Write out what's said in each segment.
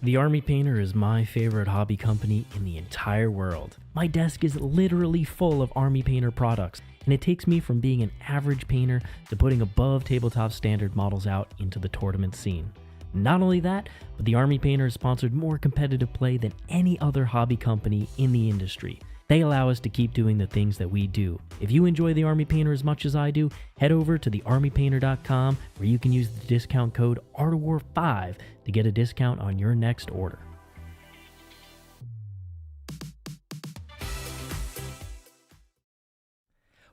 The Army Painter is my favorite hobby company in the entire world. My desk is literally full of Army Painter products, and it takes me from being an average painter to putting above tabletop standard models out into the tournament scene. Not only that, but the Army Painter has sponsored more competitive play than any other hobby company in the industry. They allow us to keep doing the things that we do. If you enjoy the Army Painter as much as I do, head over to thearmypainter.com where you can use the discount code ARTWAR5 to get a discount on your next order.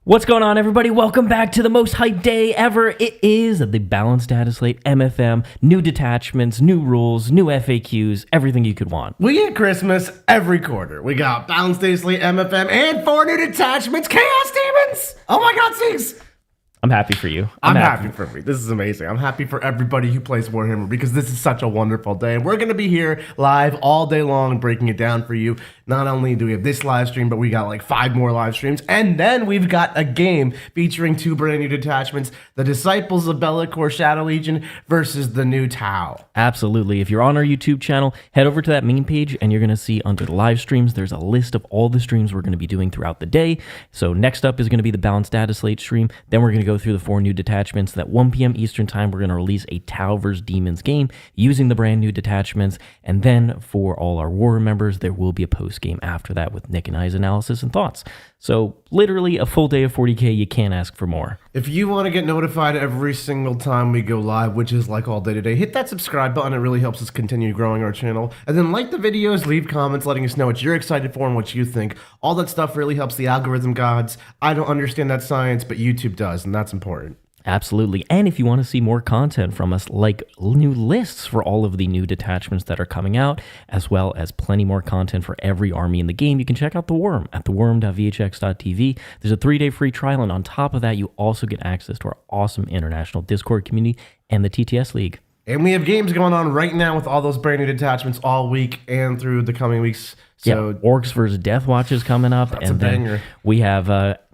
What's going on, everybody? Welcome back to the most hyped day ever. It is the Balanced Data Slate MFM, new detachments, new rules, new FAQs, everything you could want. We get Christmas every quarter. We got Balanced Data Slate MFM and 4 new detachments, Chaos Demons! Oh my god, Siegs! I'm happy for you. I'm happy for me. This is amazing. I'm happy for everybody who plays Warhammer because this is such a wonderful day. And we're going to be here live all day long breaking it down for you. Not only do we have this live stream, but we got like 5 more live streams. And then we've got a game featuring 2 brand new detachments, the Disciples of Be'lakor Shadow Legion versus the new Tau. Absolutely. If you're on our YouTube channel, head over to that main page and you're going to see under the live streams, there's a list of all the streams we're going to be doing throughout the day. So next up is going to be the Balanced Data Slate stream. Then we're going to go through the 4 new detachments. At 1 p.m. Eastern time, we're going to release a Tau vs. Demons game using the brand new detachments. And then for all our War members, there will be a post game after that with Nick and I's analysis and thoughts. So literally a full day of 40k. You can't ask for more. If you want to get notified every single time we go live, which is like all day today, hit that subscribe button. It really helps us continue growing our channel. And then like the videos, leave comments letting us know what you're excited for and what you think. All that stuff really helps the algorithm gods. I don't understand that science, but YouTube does, and that's important. Absolutely. And if you want to see more content from us, like new lists for all of the new detachments that are coming out, as well as plenty more content for every army in the game, you can check out The Worm at theworm.vhx.tv. There's a 3-day free trial, and on top of that, you also get access to our awesome international Discord community and the TTS League. And we have games going on right now with all those brand new detachments all week and through the coming weeks. So Orks versus Deathwatch is coming up. That's and a banger. Then we have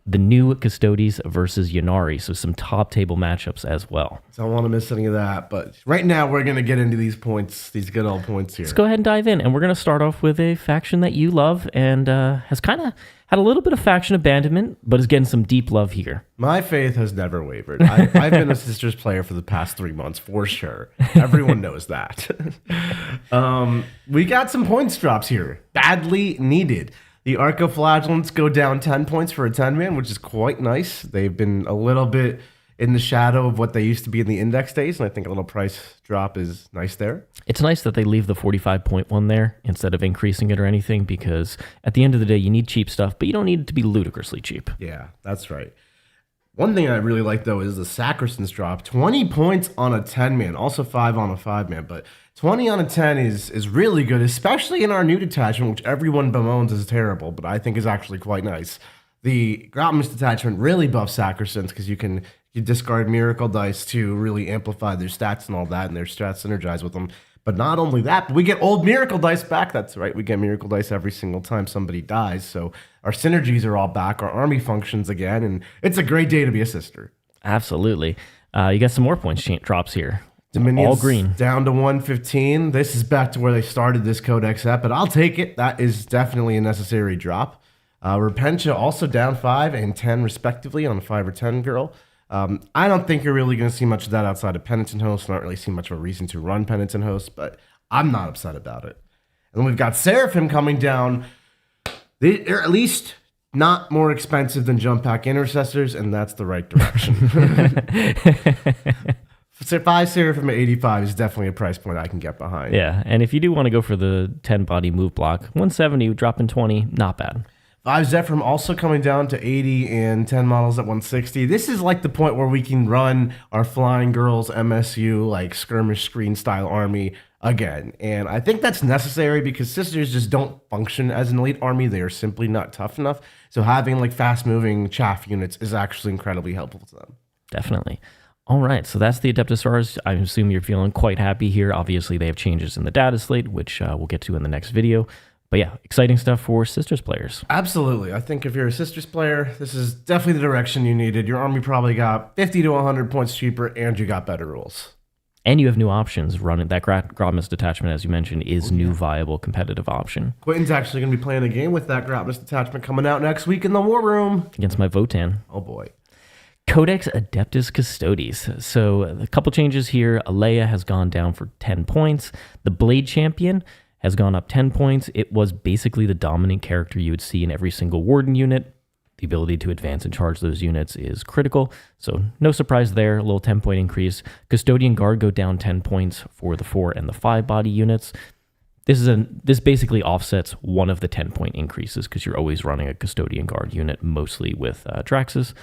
the new Custodes versus Ynnari, so some top table matchups as well. So I don't want to miss any of that, but right now we're going to get into these points, these good old points here. Let's go ahead and dive in, and we're going to start off with a faction that you love and has kind of had a little bit of faction abandonment, but is getting some deep love here. My faith has never wavered. I've been a Sisters player for the past 3 months, for sure. Everyone knows that. We got some points drops here, badly needed. The Archoflagellants go down 10 points for a 10-man, which is quite nice. They've been a little bit in the shadow of what they used to be in the index days, and I think a little price drop is nice there. It's nice that they leave the 45-point one there instead of increasing it or anything, because at the end of the day, you need cheap stuff, but you don't need it to be ludicrously cheap. Yeah, that's right. One thing I really like, though, is the Sacristans drop. 20 points on a 10-man, also 5 on a 5-man, but 20 on a 10 is really good, especially in our new detachment, which everyone bemoans is terrible, but I think is actually quite nice. The Grotmus detachment really buffs Sacristans because you discard Miracle Dice to really amplify their stats and all that, and their stats synergize with them. But not only that, but we get old Miracle Dice back. That's right, we get Miracle Dice every single time somebody dies, so our synergies are all back, our army functions again, and it's a great day to be a sister. Absolutely. You got some more points drops here. Dominions all green. Down to 115. This is back to where they started this codex at, but I'll take it. That is definitely a necessary drop. Repentia also down 5 and 10 respectively on a 5 or 10 girl. I don't think you're really going to see much of that outside of Penitent Host. I don't really see much of a reason to run Penitent Host, but I'm not upset about it. And then we've got Seraphim coming down. They're at least not more expensive than Jump Pack Intercessors, and that's the right direction. 5 Seraphim at 85 is definitely a price point I can get behind. Yeah, and if you do want to go for the 10 body move block, 170 dropping 20, not bad. 5 Zephyrim also coming down to 80 and 10 models at 160. This is like the point where we can run our Flying Girls MSU like skirmish screen style army again. And I think that's necessary because Sisters just don't function as an elite army. They are simply not tough enough. So having like fast moving chaff units is actually incredibly helpful to them. Definitely. All right, so that's the Adeptus Sororitas. I assume you're feeling quite happy here. Obviously, they have changes in the data slate, which we'll get to in the next video. But yeah, exciting stuff for Sisters players. Absolutely. I think if you're a Sisters player, this is definitely the direction you needed. Your army probably got 50 to 100 points cheaper, and you got better rules. And you have new options running. That Grotmus detachment, as you mentioned, is new viable competitive option. Quentin's actually going to be playing a game with that Grotmus detachment coming out next week in the War Room. Against my Votann. Oh boy. Codex Adeptus Custodes. So a couple changes here. Alea has gone down for 10 points. The Blade Champion has gone up 10 points. It was basically the dominant character you would see in every single Warden unit. The ability to advance and charge those units is critical. So no surprise there, a little 10-point increase. Custodian Guard go down 10 points for the 4 and the 5 body units. This basically offsets one of the 10-point increases because you're always running a Custodian Guard unit, mostly with Draxus.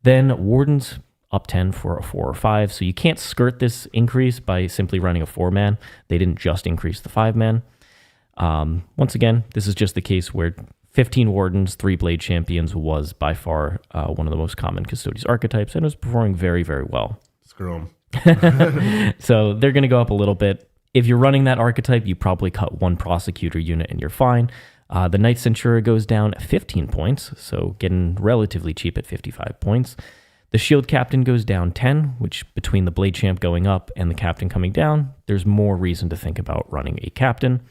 Then Wardens up 10 for a 4 or 5. So you can't skirt this increase by simply running a 4-man. They didn't just increase the 5-man. Once again, this is just the case where 15 Wardens, 3 Blade Champions was by far one of the most common Custodes archetypes and was performing very, very well. Screw them. So they're going to go up a little bit. If you're running that archetype, you probably cut 1 Prosecutor unit and you're fine. The Knight Centura goes down 15 points, so getting relatively cheap at 55 points. The Shield Captain goes down 10, which between the Blade Champ going up and the Captain coming down, there's more reason to think about running a Captain.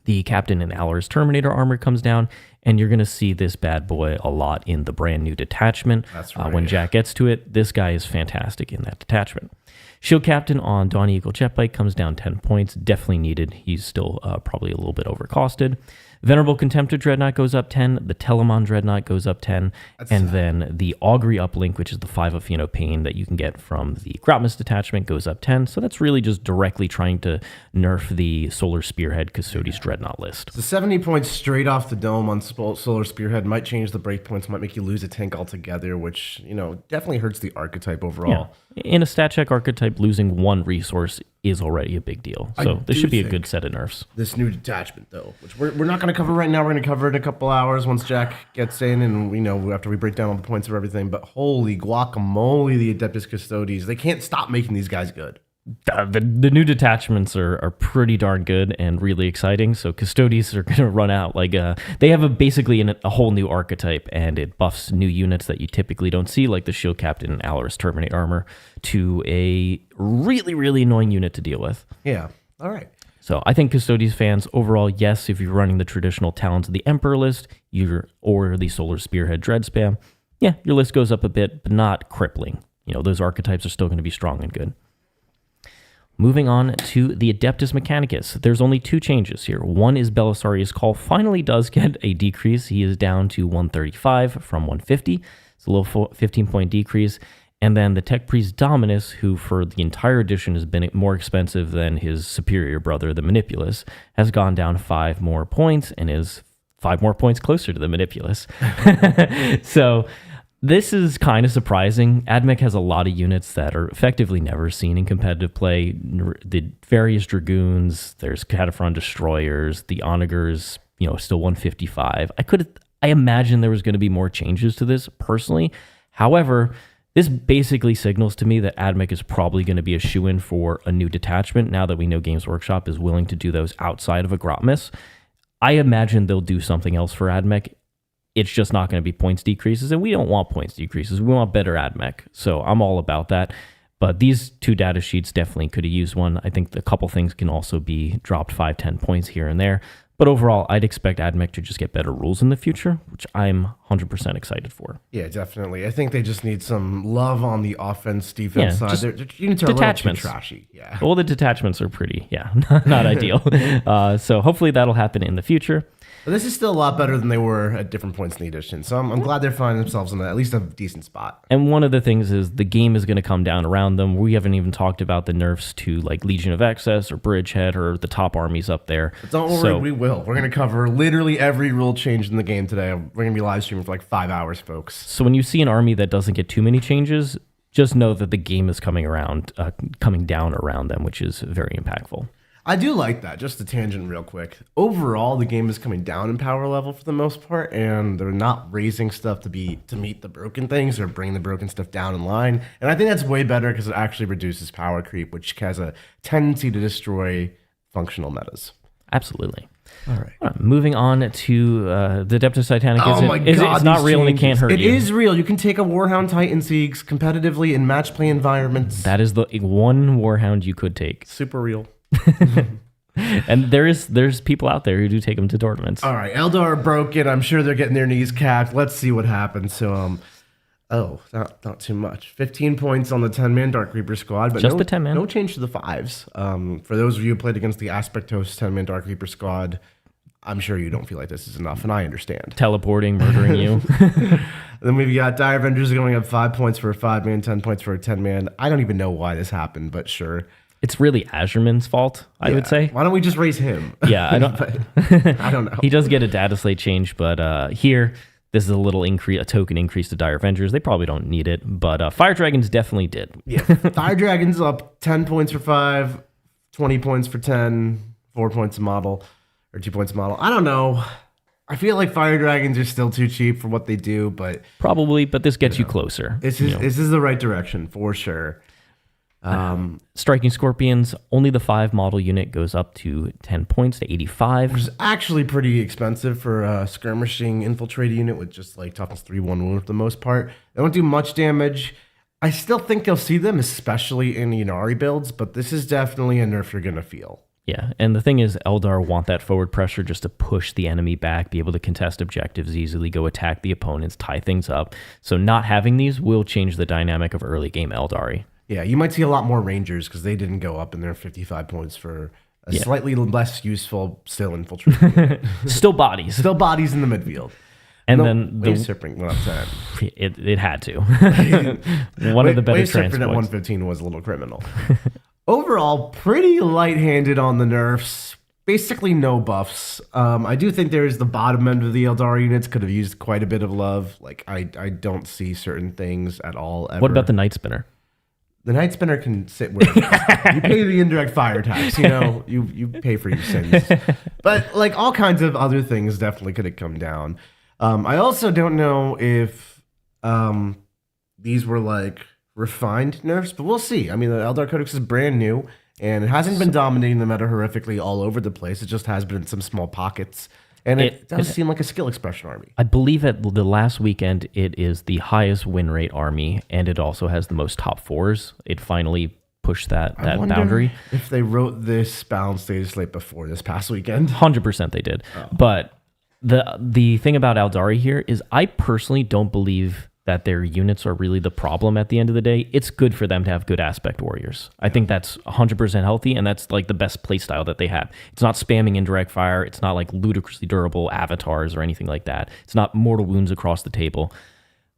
The Captain in Allar's Terminator armor comes down, and you're going to see this bad boy a lot in the brand new detachment. That's right. When Jack gets to it, this guy is fantastic in that detachment. Shield Captain on Dawn Eagle Jetbike comes down 10 points. Definitely needed. He's still probably a little bit overcosted. Venerable Contemptor Dreadnought goes up 10. The Telemon Dreadnought goes up 10. And then the Augury Uplink, which is the 5 of Pain that you can get from the Grotmus detachment, goes up 10. So that's really just directly trying to nerf the Solar Spearhead Custodes Dreadnought list. So 70 points straight off the dome on Solar Spearhead might change the breakpoints, might make you lose a tank altogether, which, definitely hurts the archetype overall. Yeah. In a stat check archetype, losing 1 resource is already a big deal. So this should be a good set of nerfs. This new detachment, though, which we're not going to cover right now. We're going to cover it in a couple hours once Jack gets in and, after we break down all the points of everything. But holy guacamole, the Adeptus Custodes. They can't stop making these guys good. The new detachments are pretty darn good and really exciting. So Custodes are going to run out. They have basically a whole new archetype, and it buffs new units that you typically don't see, like the Shield Captain and Allar's Terminator armor, to a really, really annoying unit to deal with. Yeah. All right. So I think Custodes fans overall, yes, if you're running the traditional Talons of the Emperor list, or the Solar Spearhead Dread Spam, yeah, your list goes up a bit, but not crippling. Those archetypes are still going to be strong and good. Moving on to the Adeptus Mechanicus. There's only 2 changes here. One is Belisarius' Call finally does get a decrease. He is down to 135 from 150. It's a little 15-point decrease. And then the Tech Priest Dominus, who for the entire edition has been more expensive than his superior brother, the Manipulus, has gone down 5 more points and is 5 more points closer to the Manipulus. So this is kind of surprising. Admech has a lot of units that are effectively never seen in competitive play. The various Dragoons, there's Cataphron Destroyers, the Onagers, still 155. I imagine there was going to be more changes to this personally. However, this basically signals to me that Admech is probably going to be a shoo-in for a new detachment now that we know Games Workshop is willing to do those outside of a Grotmus. I imagine they'll do something else for Admech. It's just not going to be points decreases, and we don't want points decreases. We want better Admech, so I'm all about that. But these 2 data sheets definitely could have used one. I think a couple things can also be dropped 5-10 points here and there. But overall, I'd expect Admech to just get better rules in the future, which I'm 100% excited for. Yeah, definitely. I think they just need some love on the offense-defense side. Their units are a little too trashy. Yeah. Well, the detachments are pretty, not ideal. So hopefully that'll happen in the future. But this is still a lot better than they were at different points in the edition. So I'm glad they're finding themselves in at least a decent spot. And one of the things is the game is going to come down around them. We haven't even talked about the nerfs to Legion of Excess or Bridgehead or the top armies up there. But don't worry, we will. We're going to cover literally every rule change in the game today. We're going to be live streaming for 5 hours, folks. So when you see an army that doesn't get too many changes, just know that the game is coming down around them, which is very impactful. I do like that. Just a tangent real quick. Overall, the game is coming down in power level for the most part, and they're not raising stuff to meet the broken things or bring the broken stuff down in line. And I think that's way better because it actually reduces power creep, which has a tendency to destroy functional metas. Absolutely. All right. Moving on to the Adeptus Titanicus. Oh my God, It's not these real and it can't hurt It you. It is real. You can take a Warhound Titan Siegs competitively in match play environments. That is the one Warhound you could take. Super real. And there's people out there who do take them to tournaments. All right, Eldar broke it. I'm sure they're getting their knees capped. Let's see what happens. So, not too much. 15 points on the 10-man Dark Reaper squad, but Just the 10-man? No change to the 5s. For those of you who played against the Aspectos 10-man Dark Reaper squad, I'm sure you don't feel like this is enough, and I understand. Teleporting, murdering you. Then we've got Dire Avengers going up 5 points for a 5-man, 10 points for a 10-man. I don't even know why this happened, but sure. It's really Azureman's fault, I would say. Why don't we just raise him? Yeah, I don't. I don't know. He does get a data slate change, but here this is a token increase to Dire Avengers. They probably don't need it, but Fire Dragons definitely did. Yeah, Fire Dragons up 10 points for 5, 20 points for 10, 4 points a model, or 2 points a model. I don't know. I feel like Fire Dragons are still too cheap for what they do, but probably. But this gets you closer. This is the right direction for sure. Striking Scorpions, only the 5 model unit goes up to 10 points to 85. Which is actually pretty expensive for a skirmishing infiltrator unit with just like toughness 3-1 wound for the most part. They don't do much damage. I still think you'll see them, especially in Aeldari builds, but this is definitely a nerf you're going to feel. Yeah, and the thing is, Eldar want that forward pressure just to push the enemy back, be able to contest objectives easily, go attack the opponents, tie things up. So not having these will change the dynamic of early game Aeldari. Yeah, you might see a lot more Rangers because they didn't go up in their 55 points for a slightly less useful still infiltrator. Still bodies. Still bodies in the midfield. And then Wave Serpent went up 10. It had to. One of the better Wave Serpent transports. at 115 was a little criminal. Overall, pretty light-handed on the nerfs. Basically no buffs. I do think there's the bottom end of the Aeldari units could have used quite a bit of love. Like I don't see certain things at all ever. What about the Night Spinner? The Night Spinner can sit where you pay the indirect fire tax, you pay for your sins. But like all kinds of other things definitely could have come down. I also don't know if these were like refined nerfs, but we'll see. I mean, the Eldar Codex is brand new, and it hasn't been dominating the meta horrifically all over the place. It just has been in some small pockets. And it does seem like a skill expression army. I believe at the last weekend, it is the highest win rate army, and it also has the most top 4s. It finally pushed that boundary. If they wrote this balanced data slate before this past weekend. 100% they did. Oh. But the thing about Aeldari here is I personally don't believe that their units are really the problem at the end of the day. It's good for them to have good aspect warriors. I think that's 100% healthy, and that's like the best playstyle that they have. It's not spamming indirect fire. It's not like ludicrously durable avatars or anything like that. It's not mortal wounds across the table.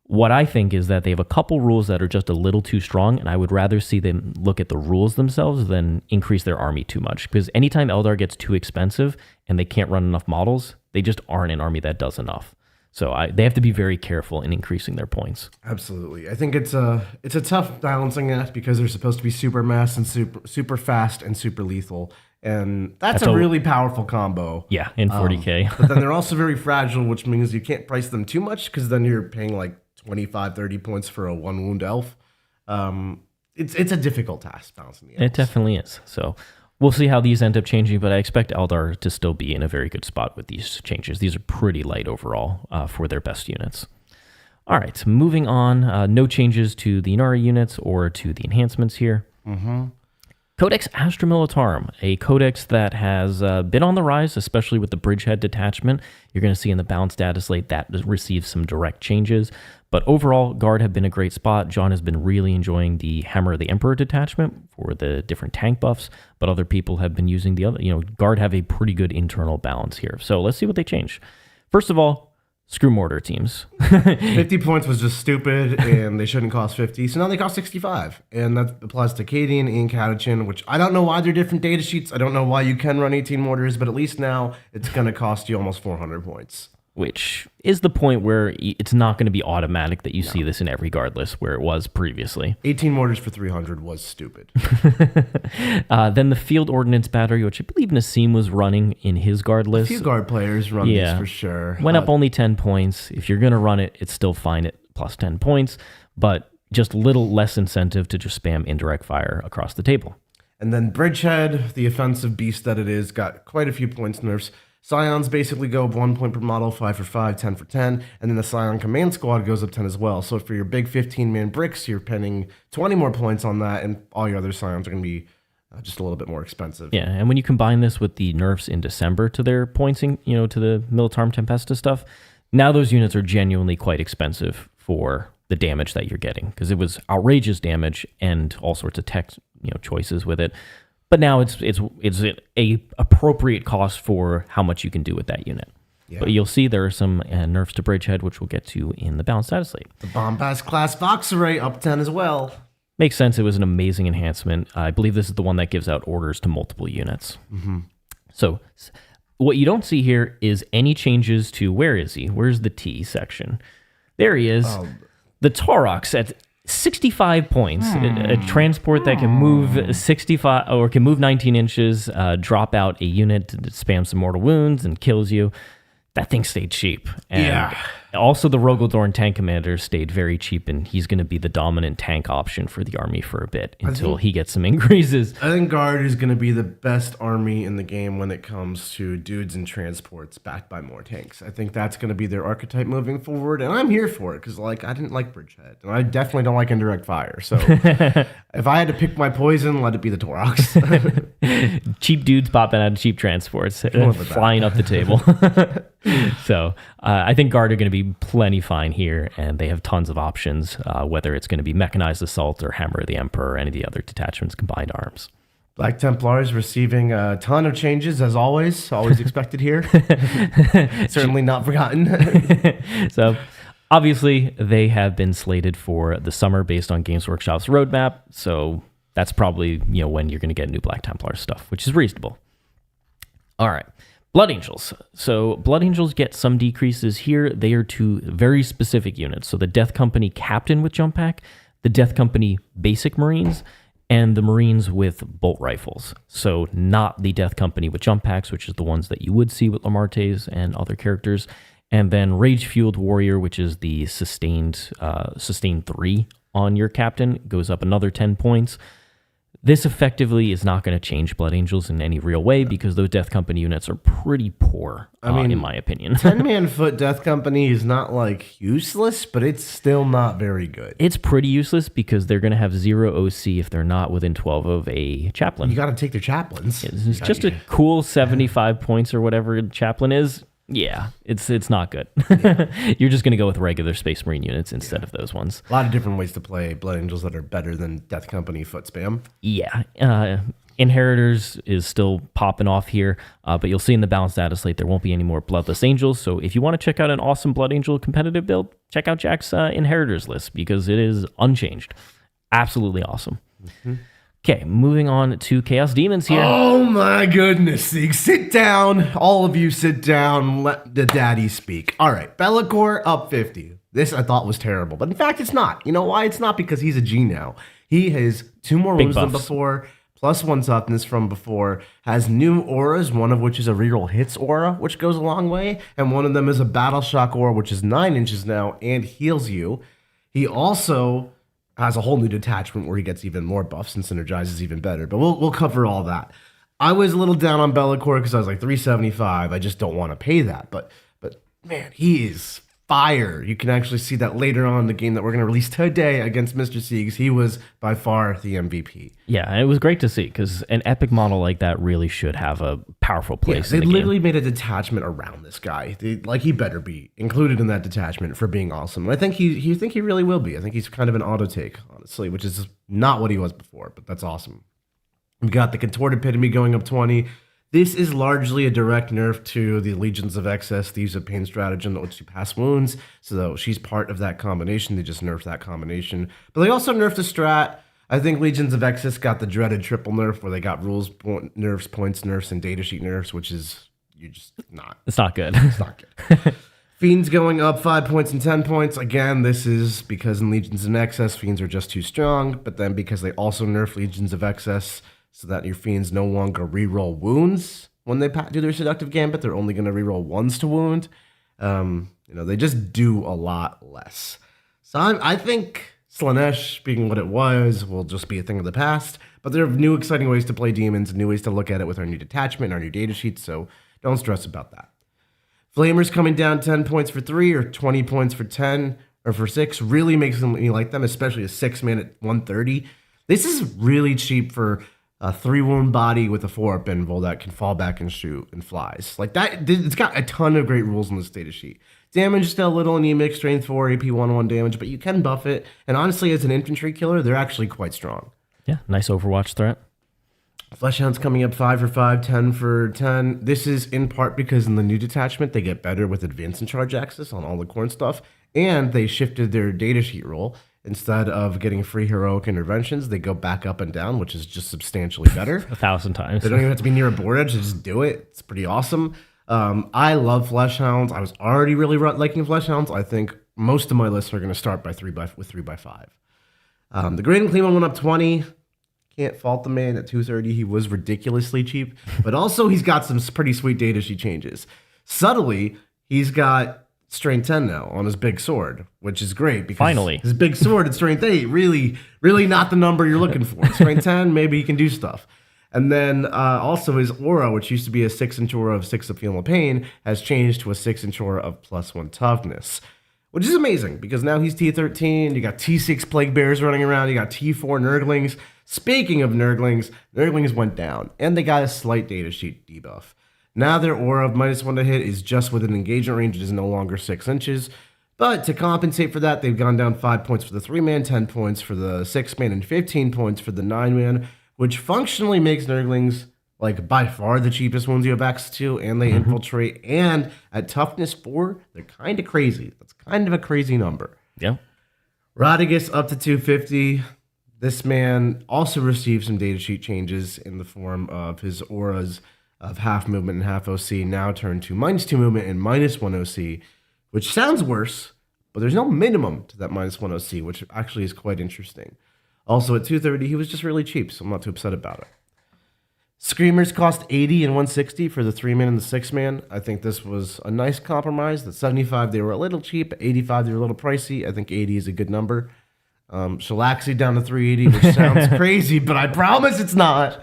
What I think is that they have a couple rules that are just a little too strong, and I would rather see them look at the rules themselves than increase their army too much. Because anytime Eldar gets too expensive and they can't run enough models, they just aren't an army that does enough. So they have to be very careful in increasing their points. Absolutely. I think it's a tough balancing act because they're supposed to be super mass and super fast and super lethal. And that's a really powerful combo. Yeah, in 40k. But then they're also very fragile, which means you can't price them too much because then you're paying like 25, 30 points for a 1 wound elf. It's a difficult task balancing the elves. It definitely is. So we'll see how these end up changing, but I expect Eldar to still be in a very good spot with these changes. These are pretty light overall for their best units. All right, moving on. No changes to the Inari units or to the enhancements here. Mm-hmm. Codex Astra Militarum, a codex that has been on the rise, especially with the Bridgehead detachment. You're going to see in the balanced data slate that receives some direct changes. But overall, Guard have been a great spot. John has been really enjoying the Hammer of the Emperor detachment for the different tank buffs, but other people have been using the other. Guard have a pretty good internal balance here. So let's see what they change. First of all, screw mortar teams. 50 points was just stupid, and they shouldn't cost 50. So now they cost 65. And that applies to Cadian and Catachin, which I don't know why they're different data sheets. I don't know why you can run 18 mortars, but at least now it's going to cost you almost 400 points. Which is the point where it's not going to be automatic that you see this in every guard list where it was previously. 18 mortars for 300 was stupid. Then the Field Ordnance Battery, which I believe Nassim was running in his guard list. A few guard players run these for sure. Went up only 10 points. If you're going to run it, it's still fine at plus 10 points, but just little less incentive to just spam indirect fire across the table. And then Bridgehead, the offensive beast that it is, got quite a few points nerfs. Scions basically go up 1 point per model, 5 for 5, 10 for 10, and then the Scion Command Squad goes up 10 as well. So for your big 15-man bricks, you're penning 20 more points on that, and all your other Scions are going to be just a little bit more expensive. Yeah, and when you combine this with the nerfs in December to their pointing, to the Militarum Tempesta stuff, now those units are genuinely quite expensive for the damage that you're getting, because it was outrageous damage and all sorts of tech, choices with it. But now it's a appropriate cost for how much you can do with that unit. Yeah. But you'll see there are some nerfs to Bridgehead, which we'll get to in the balanced status slate. The Bombast class Vox Array up 10 as well. Makes sense. It was an amazing enhancement. I believe this is the one that gives out orders to multiple units. Mm-hmm. So what you don't see here is any changes to, where is he? Where's the T section? There he is. The Taurox at 65 points, a transport that can move 65 or can move 19 inches, drop out a unit to spam some mortal wounds and kills you. That thing stayed cheap. And also the Rogaldorn tank commander stayed very cheap, and he's going to be the dominant tank option for the army for a bit until he gets some increases. I think Guard is going to be the best army in the game when it comes to dudes and transports backed by more tanks. I think that's going to be their archetype moving forward, and I'm here for it because I didn't like Bridgehead, and I definitely don't like indirect fire. So if I had to pick my poison, let it be the Taurox. Cheap dudes popping out of cheap transports, flying up the table. So I think Guard are going to be plenty fine here, and they have tons of options, whether it's going to be Mechanized Assault or Hammer of the Emperor or any of the other detachments combined arms. Black Templars receiving a ton of changes, as always expected here. Certainly not forgotten. So obviously they have been slated for the summer based on Games Workshop's roadmap, so that's probably when you're going to get new Black Templar stuff, which is reasonable. All right. Blood Angels. So Blood Angels get some decreases here. They are to very specific units. So the Death Company Captain with Jump Pack, the Death Company Basic Marines, and the Marines with bolt rifles. So not the Death Company with Jump Packs, which is the ones that you would see with Lamartes and other characters. And then Rage Fueled Warrior, which is the sustained 3 on your captain, goes up another 10 points. This effectively is not going to change Blood Angels in any real way because those Death Company units are pretty poor, in my opinion. 10-man foot Death Company is not useless, but it's still not very good. It's pretty useless because they're going to have 0 OC if they're not within 12 of a chaplain. You got to take their chaplains. It's just a cool 75 points or whatever a chaplain is. Yeah, it's not good. Yeah. You're just going to go with regular Space Marine units instead of those ones. A lot of different ways to play Blood Angels that are better than Death Company foot spam. Yeah. Inheritors is still popping off here, but you'll see in the balanced data slate there won't be any more Bloodless Angels. So if you want to check out an awesome Blood Angel competitive build, check out Jack's Inheritors list because it is unchanged. Absolutely awesome. Mm-hmm. Okay, moving on to Chaos Demons here. Oh my goodness, Sieg. Sit down. All of you sit down. Let the daddy speak. All right, Be'lakor up 50. This I thought was terrible, but in fact it's not. You know why it's not? Because he's a G now. He has 2 more wounds than before, plus 1 toughness from before, has new auras, one of which is a reroll hits aura, which goes a long way, and one of them is a battle shock aura, which is 9 inches now and heals you. He also has a whole new detachment where he gets even more buffs and synergizes even better. But we'll cover all that. I was a little down on Be'lakor because I was like 375. I just don't want to pay that. But man, he is fire. You can actually see that later on in the game that we're going to release today against Mr. Siegs. He was by far the MVP. Yeah, it was great to see because an epic model like that really should have a powerful place. Yeah, they literally made a detachment around this guy. He better be included in that detachment for being awesome. And I think he really will be. I think he's kind of an auto take, honestly, which is not what he was before, but that's awesome. We got the Contorted Epitome going up 20. This is largely a direct nerf to the Legions of Excess, Thieves of Pain stratagem that lets you pass wounds. So she's part of that combination. They just nerfed that combination. But they also nerfed the strat. I think Legions of Excess got the dreaded triple nerf where they got rules nerfs, points nerfs, and datasheet nerfs, which is It's not good. It's not good. Fiends going up 5 points and 10 points. Again, this is because in Legions of Excess, Fiends are just too strong. But then because they also nerf Legions of Excess, so that your Fiends no longer reroll wounds when they do their Seductive Gambit. They're only going to reroll 1s to wound. They just do a lot less. So I think Slaanesh, being what it was, will just be a thing of the past. But there are new exciting ways to play demons, new ways to look at it with our new detachment and our new data sheets, so don't stress about that. Flamers coming down 10 points for 3 or 20 points for 10 or for 6 really makes me like them, especially a 6-man at 130. This is really cheap for a 3-wound body with a 4-up invul that can fall back and shoot and flies. Like that, it's got a ton of great rules in this data sheet. Damage is still a little anemic, strength 4, AP 101 damage, but you can buff it. And honestly, as an infantry killer, they're actually quite strong. Yeah, nice Overwatch threat. Fleshhound's coming up 5 for 5, 10 for 10. This is in part because in the new detachment, they get better with advance and charge access on all the corn stuff. And they shifted their data sheet role. Instead of getting free heroic interventions, they go back up and down, which is just substantially better. 1,000 times. They don't even have to be near a board edge. They just do it. It's pretty awesome. I love Fleshhounds. I was already really liking Fleshhounds. I think most of my lists are going to start with 3x5. The Great and Clean one went up 20. Can't fault the man at 230. He was ridiculously cheap. But also, he's got some pretty sweet data sheet changes. Subtly, he's got strength 10 now on his big sword, which is great because finally his big sword at strength 8 really not the number you're looking for. Strength 10, maybe he can do stuff. And then also his aura, which used to be a 6-inch aura of 6 of Feel No Pain, has changed to a 6-inch aura of +1 toughness, which is amazing because now he's T13. You got T6 Plague Bears running around. You got T4 Nurglings. Speaking of Nurglings, Nurglings went down and they got a slight data sheet debuff. Now their aura of -1 to hit is just within engagement range. It is no longer 6 inches. But to compensate for that, they've gone down 5 points for the 3-man, 10 points for the 6-man, and 15 points for the 9-man, which functionally makes Nurglings like by far the cheapest ones you have access to, and they infiltrate. And at toughness 4, they're kind of crazy. That's kind of a crazy number. Yeah. Rodigus up to 250. This man also received some data sheet changes in the form of his auras of half movement and half OC now turned to -2 movement and -1 OC, which sounds worse, but there's no minimum to that -1 OC, which actually is quite interesting. Also at 230, he was just really cheap, so I'm not too upset about it. Screamers cost 80 and 160 for the 3-man and the 6-man. I think this was a nice compromise. At 75, they were a little cheap. At 85, they were a little pricey. I think 80 is a good number. Shalaxi down to 380, which sounds crazy, but I promise it's not.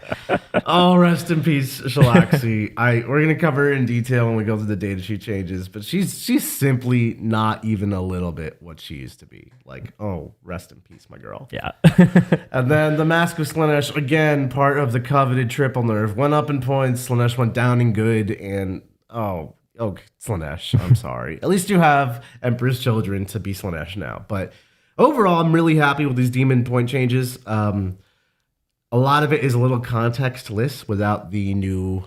Oh, rest in peace, Shalaxi. We're gonna cover it in detail when we go through the data sheet changes, but she's simply not even a little bit what she used to be. Like, oh, rest in peace, my girl. Yeah. And then the Mask of Slaanesh, again, part of the coveted triple nerf, went up in points. Slaanesh went down in good, and oh, Slaanesh. I'm sorry. At least you have Emperor's Children to be Slaanesh now, but. Overall, I'm really happy with these demon point changes. A lot of it is a little context-less without the new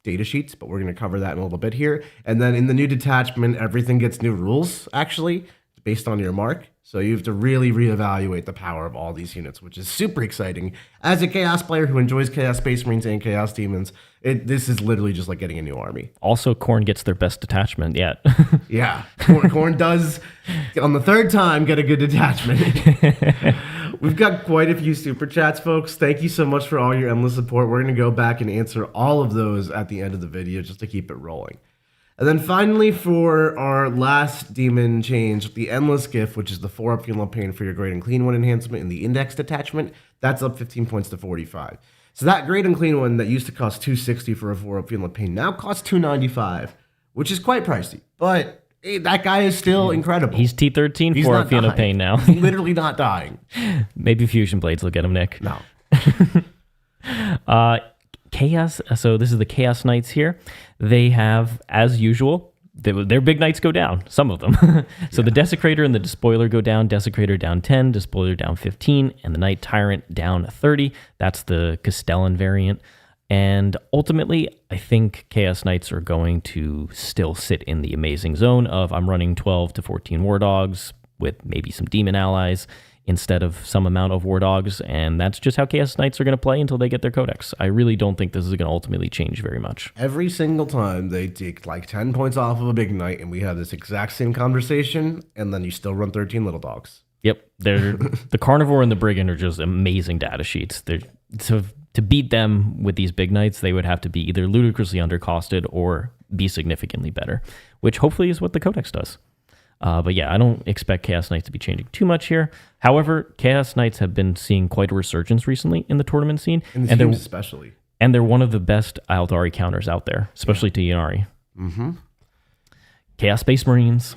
data sheets, but we're going to cover that in a little bit here. And then in the new detachment, everything gets new rules, actually, based on your mark. So you have to really reevaluate the power of all these units, which is super exciting. As a Chaos player who enjoys Chaos Space Marines and Chaos Demons, this is literally just like getting a new army. Also, Khorne gets their best detachment yet. Yeah, Khorne does, on the 3rd time, get a good detachment. We've got quite a few super chats, folks. Thank you so much for all your endless support. We're going to go back and answer all of those at the end of the video just to keep it rolling. And then finally, for our last demon change, the Endless Gift, which is the 4-up Feel No Pain for your Great and Clean One enhancement in the Index detachment, that's up 15 points to 45. So that Great and Clean One that used to cost 260 for a 4-up Feel No Pain now costs 295, which is quite pricey. But hey, that guy is still incredible. He's T13 for a Feel No Pain now. He's literally not dying. Maybe Fusion Blades will get him, Nick. No. Chaos. So this is the Chaos Knights here. They have, as usual, their big knights go down, some of them. So the Desecrator and the Despoiler go down. Desecrator down 10, Despoiler down 15, and the Knight Tyrant down 30. That's the Castellan variant. And ultimately, I think Chaos Knights are going to still sit in the amazing zone of I'm running 12 to 14 War Dogs with maybe some Demon allies instead of some amount of War Dogs, and that's just how Chaos Knights are going to play until they get their Codex. I really don't think this is going to ultimately change very much. Every single time they take like 10 points off of a big knight, and we have this exact same conversation, and then you still run 13 little dogs. Yep, the Carnivore and the Brigand are just amazing data sheets. To beat them with these big knights, they would have to be either ludicrously undercosted or be significantly better, which hopefully is what the Codex does. But yeah, I don't expect Chaos Knights to be changing too much here. However, Chaos Knights have been seeing quite a resurgence recently in the tournament scene. In the teams especially. And they're one of the best Aeldari counters out there, especially to Ynnari. Mm-hmm. Chaos Space Marines.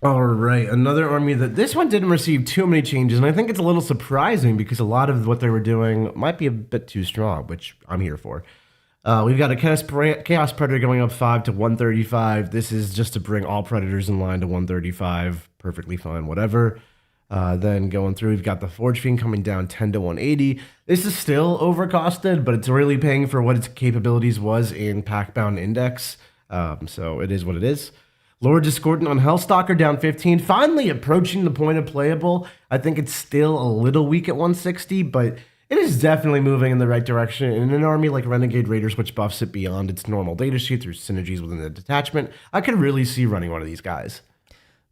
All right, another army that this one didn't receive too many changes, and I think it's a little surprising because a lot of what they were doing might be a bit too strong, which I'm here for. We've got a Chaos Predator going up 5 to 135. This is just to bring all Predators in line to 135. Perfectly fine, whatever. Then going through, we've got the Forge Fiend coming down 10 to 180. This is still overcosted, but it's really paying for what its capabilities was in Packbound Index. So it is what it is. Lord Discordant on Hellstalker down 15. Finally approaching the point of playable. I think it's still a little weak at 160, but it is definitely moving in the right direction. In an army like Renegade Raiders, which buffs it beyond its normal datasheet through synergies within the detachment, I could really see running one of these guys.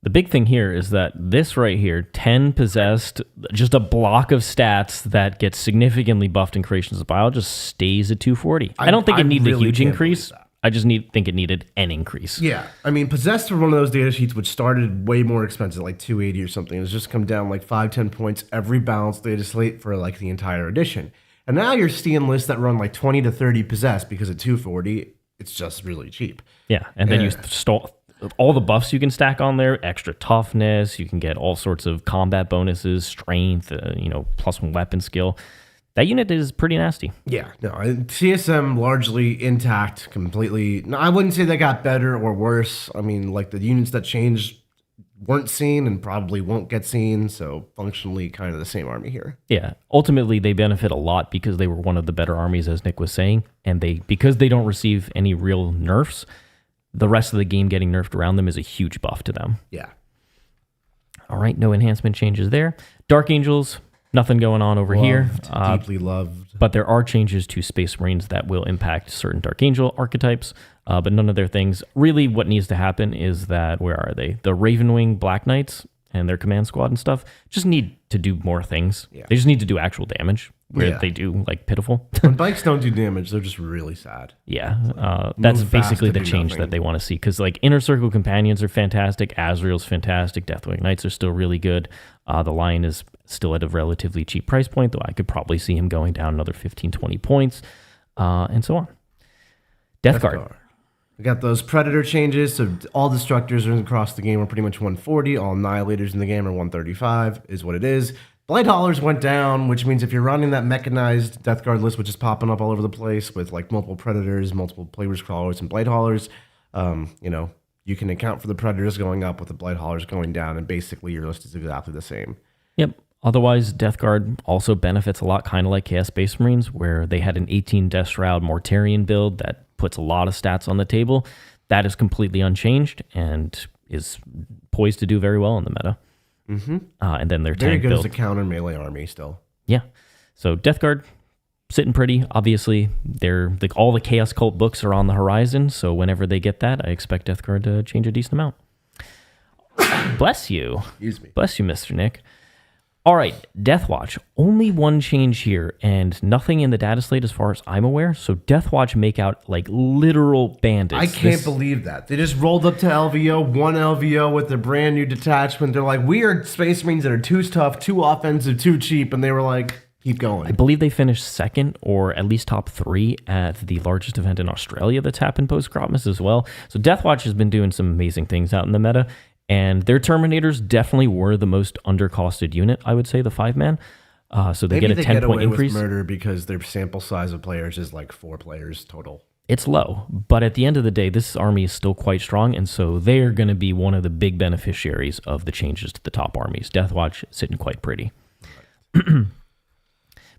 The big thing here is that this right here, 10 possessed, just a block of stats that gets significantly buffed in Creations of Bile, just stays at 240. I don't think it needs a huge increase. I just think it needed an increase. Yeah. I mean, Possessed were one of those data sheets which started way more expensive, like 280 or something. It's just come down like 5-10 points every balanced data slate for like the entire edition. And now you're seeing lists that run like 20 to 30 Possessed because at 240, it's just really cheap. Yeah. And then you stole all the buffs you can stack on there, extra toughness, you can get all sorts of combat bonuses, strength, +1 weapon skill. That unit is pretty nasty. Yeah, no, CSM largely intact, completely. No, I wouldn't say they got better or worse. I mean, like the units that changed weren't seen and probably won't get seen, so functionally kind of the same army here. Yeah, ultimately they benefit a lot because they were one of the better armies, as Nick was saying, and because they don't receive any real nerfs, the rest of the game getting nerfed around them is a huge buff to them. Yeah. All right, no enhancement changes there. Dark Angels. Nothing going on over here. Deeply loved. But there are changes to Space Marines that will impact certain Dark Angel archetypes, but none of their things. Really, what needs to happen is that, where are they? The Ravenwing Black Knights and their command squad and stuff just need to do more things. Yeah. They just need to do actual damage, where they do, like, pitiful. When bikes don't do damage, they're just really sad. Yeah, that's basically the change that they want to see. Because, like, Inner Circle Companions are fantastic. Azrael's fantastic. Deathwing Knights are still really good. The Lion is still at a relatively cheap price point, though I could probably see him going down another 15-20 points, and so on. Death Guard. We got those Predator changes, so all Destructors are across the game are pretty much 140. All Annihilators in the game are 135, is what it is. Blight Haulers went down, which means if you're running that mechanized Death Guard list, which is popping up all over the place with like multiple Predators, multiple Players Crawlers, and Blight Haulers, you can account for the Predators going up with the Blight Haulers going down, and basically your list is exactly the same. Yep. Otherwise, Death Guard also benefits a lot, kind of like Chaos Space Marines, where they had an 18 Death Shroud Mortarion build that puts a lot of stats on the table. That is completely unchanged and is poised to do very well in the meta. Mm-hmm. And then their very tank good build. as a counter melee army still. Yeah. So Death Guard, sitting pretty. Obviously, all the Chaos Cult books are on the horizon, so whenever they get that, I expect Death Guard to change a decent amount. Bless you. Excuse me. Bless you, Mr. Nick. All right, Deathwatch. Only one change here, and nothing in the data slate as far as I'm aware. So Deathwatch make out like literal bandits. I can't believe that. They just rolled up to LVO, one LVO with their brand new detachment. They're like, we are Space Marines that are too tough, too offensive, too cheap. And they were like, keep going. I believe they finished second or at least top 3 at the largest event in Australia that's happened post-Cropmas as well. So Deathwatch has been doing some amazing things out in the meta. And their Terminators definitely were the most undercosted unit, I would say, the 5-man. So they get a 10-point increase. With murder because their sample size of players is like 4 players total. It's low, but at the end of the day, this army is still quite strong, and so they are going to be one of the big beneficiaries of the changes to the top armies. Deathwatch sitting quite pretty.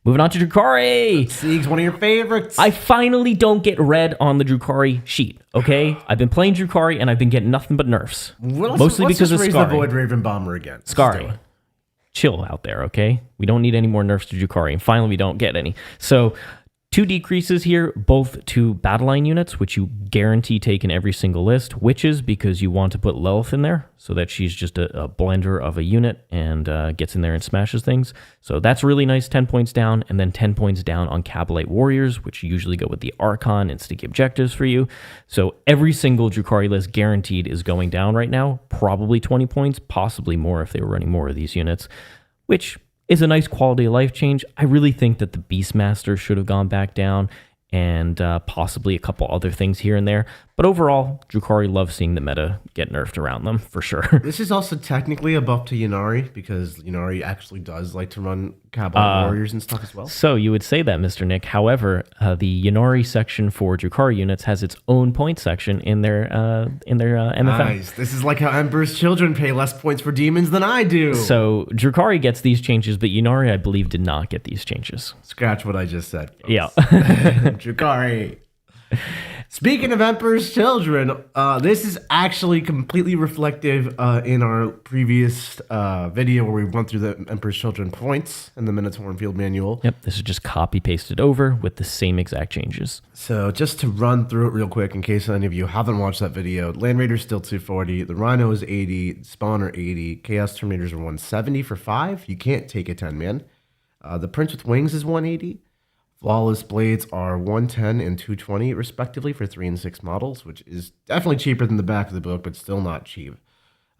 Moving on to Drukhari. Sieg's one of your favorites. I finally don't get red on the Drukhari sheet, okay? I've been playing Drukhari, and I've been getting nothing but nerfs. Mostly because of Scary. Scary. The Void Raven Bomber again. Scary. Chill out there, okay? We don't need any more nerfs to Drukhari, and finally we don't get any. So 2 decreases here, both to battle line units, which you guarantee take in every single list. Witches, because you want to put Lilith in there so that she's just a blender of a unit and gets in there and smashes things. So that's really nice, 10 points down, and then 10 points down on Kabalite Warriors, which usually go with the Archon and sticky objectives for you. So every single Drukhari list guaranteed is going down right now, probably 20 points, possibly more if they were running more of these units, which is a nice quality of life change. I really think that the Beastmaster should have gone back down, and possibly a couple other things here and there. But overall, Drukhari loves seeing the meta get nerfed around them, for sure. This is also technically a buff to Ynnari, because Ynnari actually does like to run Kabalite Warriors and stuff as well. So you would say that, Mr. Nick. However, the Ynnari section for Drukhari units has its own point section in their MFM. Nice. This is like how Emperor's Children pay less points for demons than I do. So Drukhari gets these changes, but Ynnari, I believe, did not get these changes. Scratch what I just said, folks. Yeah. Drukhari. Speaking of Emperor's Children, this is actually completely reflective in our previous video where we went through the Emperor's Children points in the Munitorum Field Manual. Yep, this is just copy-pasted over with the same exact changes. So just to run through it real quick, in case any of you haven't watched that video, Land Raider's still 240, the Rhino is 80, Spawn are 80, Chaos Terminators are 170 for 5. You can't take a 10-man. The Prince with Wings is 180. Flawless Blades are 110 and 220 respectively for 3 and 6 models, which is definitely cheaper than the back of the book, but still not cheap.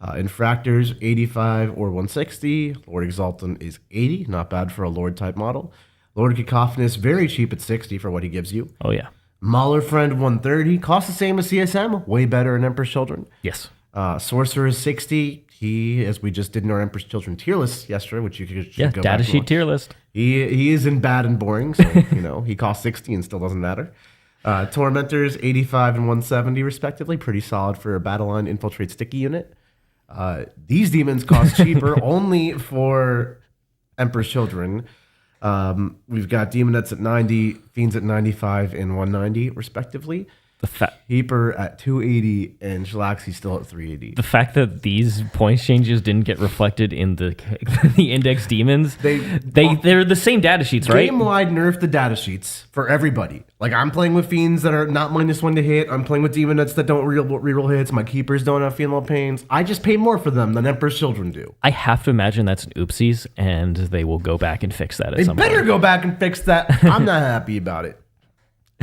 Infractors 85 or 160. Lord Exaltant is 80, not bad for a Lord type model. Lord Cacophonous very cheap at 60 for what he gives you. Oh yeah. Mauler Friend 130, costs the same as CSM, way better in Emperor's Children. Yes. Sorcerer is 60. He, as we just did in our Emperor's Children tier list yesterday, which you should go back data and sheet watch. tier list. He is in bad and boring, so he costs 60 and still doesn't matter. Tormentors 85 and 170 respectively, pretty solid for a battle line infiltrate sticky unit. These demons cost cheaper only for Emperor's Children. We've got Demonettes at 90, Fiends at 95 and 190 respectively. Heaper at 280 and Shalaxi still at 380. The fact that these points changes didn't get reflected in the index demons, they're the same data sheets, right? Game-wide nerf the data sheets for everybody. Like, I'm playing with Fiends that are not -1 to hit. I'm playing with Demonettes that don't reroll hits. My Keepers don't have female pains. I just pay more for them than Emperor's Children do. I have to imagine that's an oopsies, and they will go back and fix that at some point. They better go back and fix that. I'm not happy about it.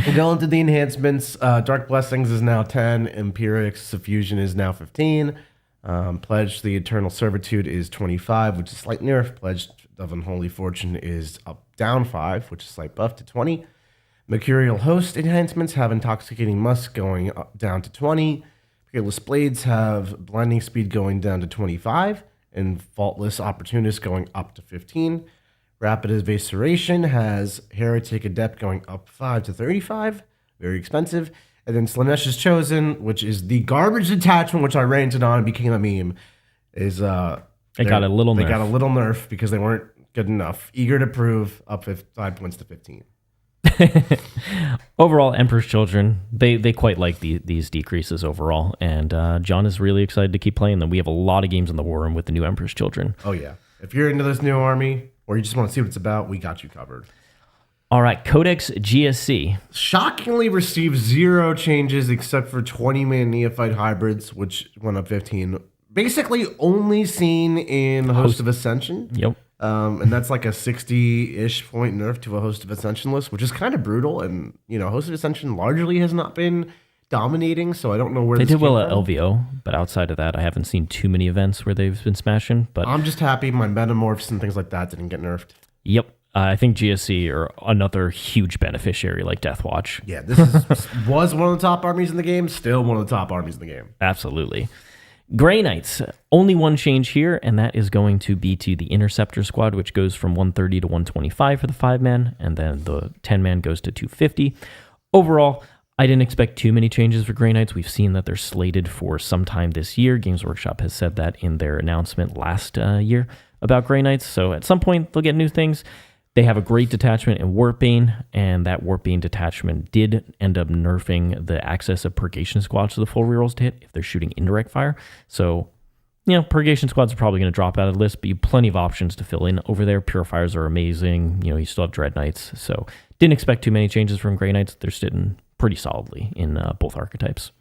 We'll go into the enhancements. Dark Blessings is now 10. Empiric Suffusion is now 15. Pledge the Eternal Servitude is 25, which is slight nerf. Pledge of Unholy Fortune is down 5, which is slight buff to 20. Mercurial Host enhancements have Intoxicating Musk going down to 20. Peerless Blades have Blinding Speed going down to 25. And Faultless Opportunist going up to 15. Rapid Evisceration has Heretic Adept going up 5 to 35. Very expensive. And then Slaanesh Chosen, which is the garbage detachment, which I ranted on and became a meme, is they got a little nerf because they weren't good enough. Eager to Prove up 5 points to 15. Overall, Emperor's Children, they quite like these decreases overall. And John is really excited to keep playing them. We have a lot of games in the War Room with the new Emperor's Children. Oh, yeah. If you're into this new army, or you just want to see what it's about, we got you covered. All right, Codex GSC. Shockingly received 0 changes except for 20-man Neophyte Hybrids, which went up 15. Basically only seen in Host of Ascension. Yep. And that's like a 60-ish point nerf to a Host of Ascension list, which is kind of brutal. And, Host of Ascension largely has not been dominating, so I don't know where they this did well at from. LVO, but outside of that, I haven't seen too many events where they've been smashing. But I'm just happy my Metamorphs and things like that didn't get nerfed. Yep. I think GSC are another huge beneficiary like Deathwatch. Yeah, this was one of the top armies in the game, still one of the top armies in the game. Absolutely. Grey Knights, only one change here, and that is going to be to the Interceptor squad, which goes from 130 to 125 for the 5-man, and then the 10-man goes to 250. Overall, I didn't expect too many changes for Grey Knights. We've seen that they're slated for sometime this year. Games Workshop has said that in their announcement last year about Grey Knights. So at some point, they'll get new things. They have a great detachment in Warpbane, and that Warpbane detachment did end up nerfing the access of Purgation Squads to the full rerolls to hit if they're shooting indirect fire. So Purgation squads are probably going to drop out of the list, but you have plenty of options to fill in over there. Purifiers are amazing. You still have Dread Knights. So didn't expect too many changes from Grey Knights. They're sitting pretty solidly in both archetypes.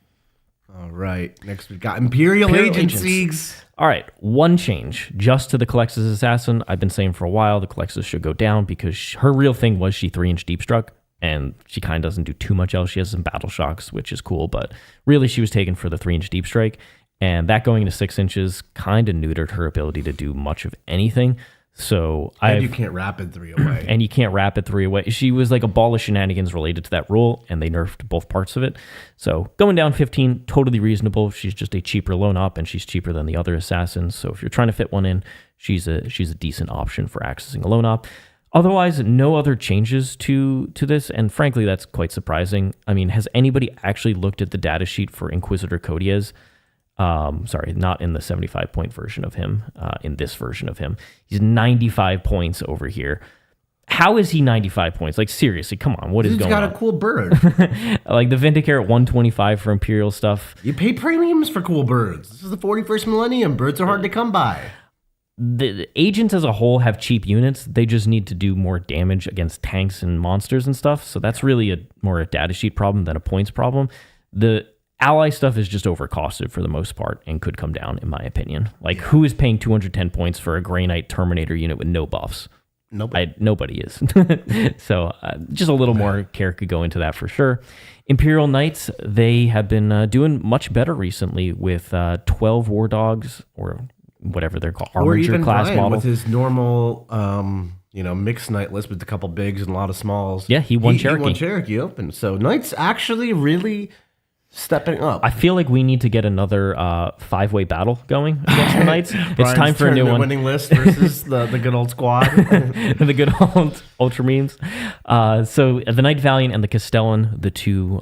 All right. Next, we've got Imperial Agents. All right. One change just to the Calexis Assassin. I've been saying for a while the Calexis should go down because her real thing was she 3-inch deep struck, and she kind of doesn't do too much else. She has some battle shocks, which is cool, but really she was taken for the 3-inch deep strike, and that going to 6 inches kind of neutered her ability to do much of anything. So you can't rapid 3 away. And you can't rapid 3 away. She was like a ball of shenanigans related to that rule, and they nerfed both parts of it. So going down 15, totally reasonable. She's just a cheaper lone op, and she's cheaper than the other assassins. So if you're trying to fit one in, she's a decent option for accessing a lone op. Otherwise, no other changes to this, and frankly, that's quite surprising. I mean, has anybody actually looked at the data sheet for Inquisitor Codiez? Sorry, not in the 75-point version of him, in this version of him. He's 95 points over here. How is he 95 points? Like, seriously, come on, what is going on? He's got a cool bird. Like the Vindicator at 125 for Imperial stuff. You pay premiums for cool birds. This is the 41st millennium. Birds are hard to come by. The agents as a whole have cheap units. They just need to do more damage against tanks and monsters and stuff. So that's really more a data sheet problem than a points problem. The ally stuff is just overcosted for the most part and could come down, in my opinion. Like, who is paying 210 points for a Grey Knight Terminator unit with no buffs? Nobody is. So just a little more care could go into that for sure. Imperial Knights, they have been doing much better recently with 12 War Dogs, or whatever they're called, Armature class model. With his normal, mixed Knight list with a couple bigs and a lot of smalls. Yeah, he won Cherokee. He won Cherokee Open. So Knights actually really stepping up. I feel like we need to get another 5-way battle going against the Knights. It's time for a new one. Winning list versus the good old squad. The good old Ultra Memes. So the Knight Valiant and the Castellan, the two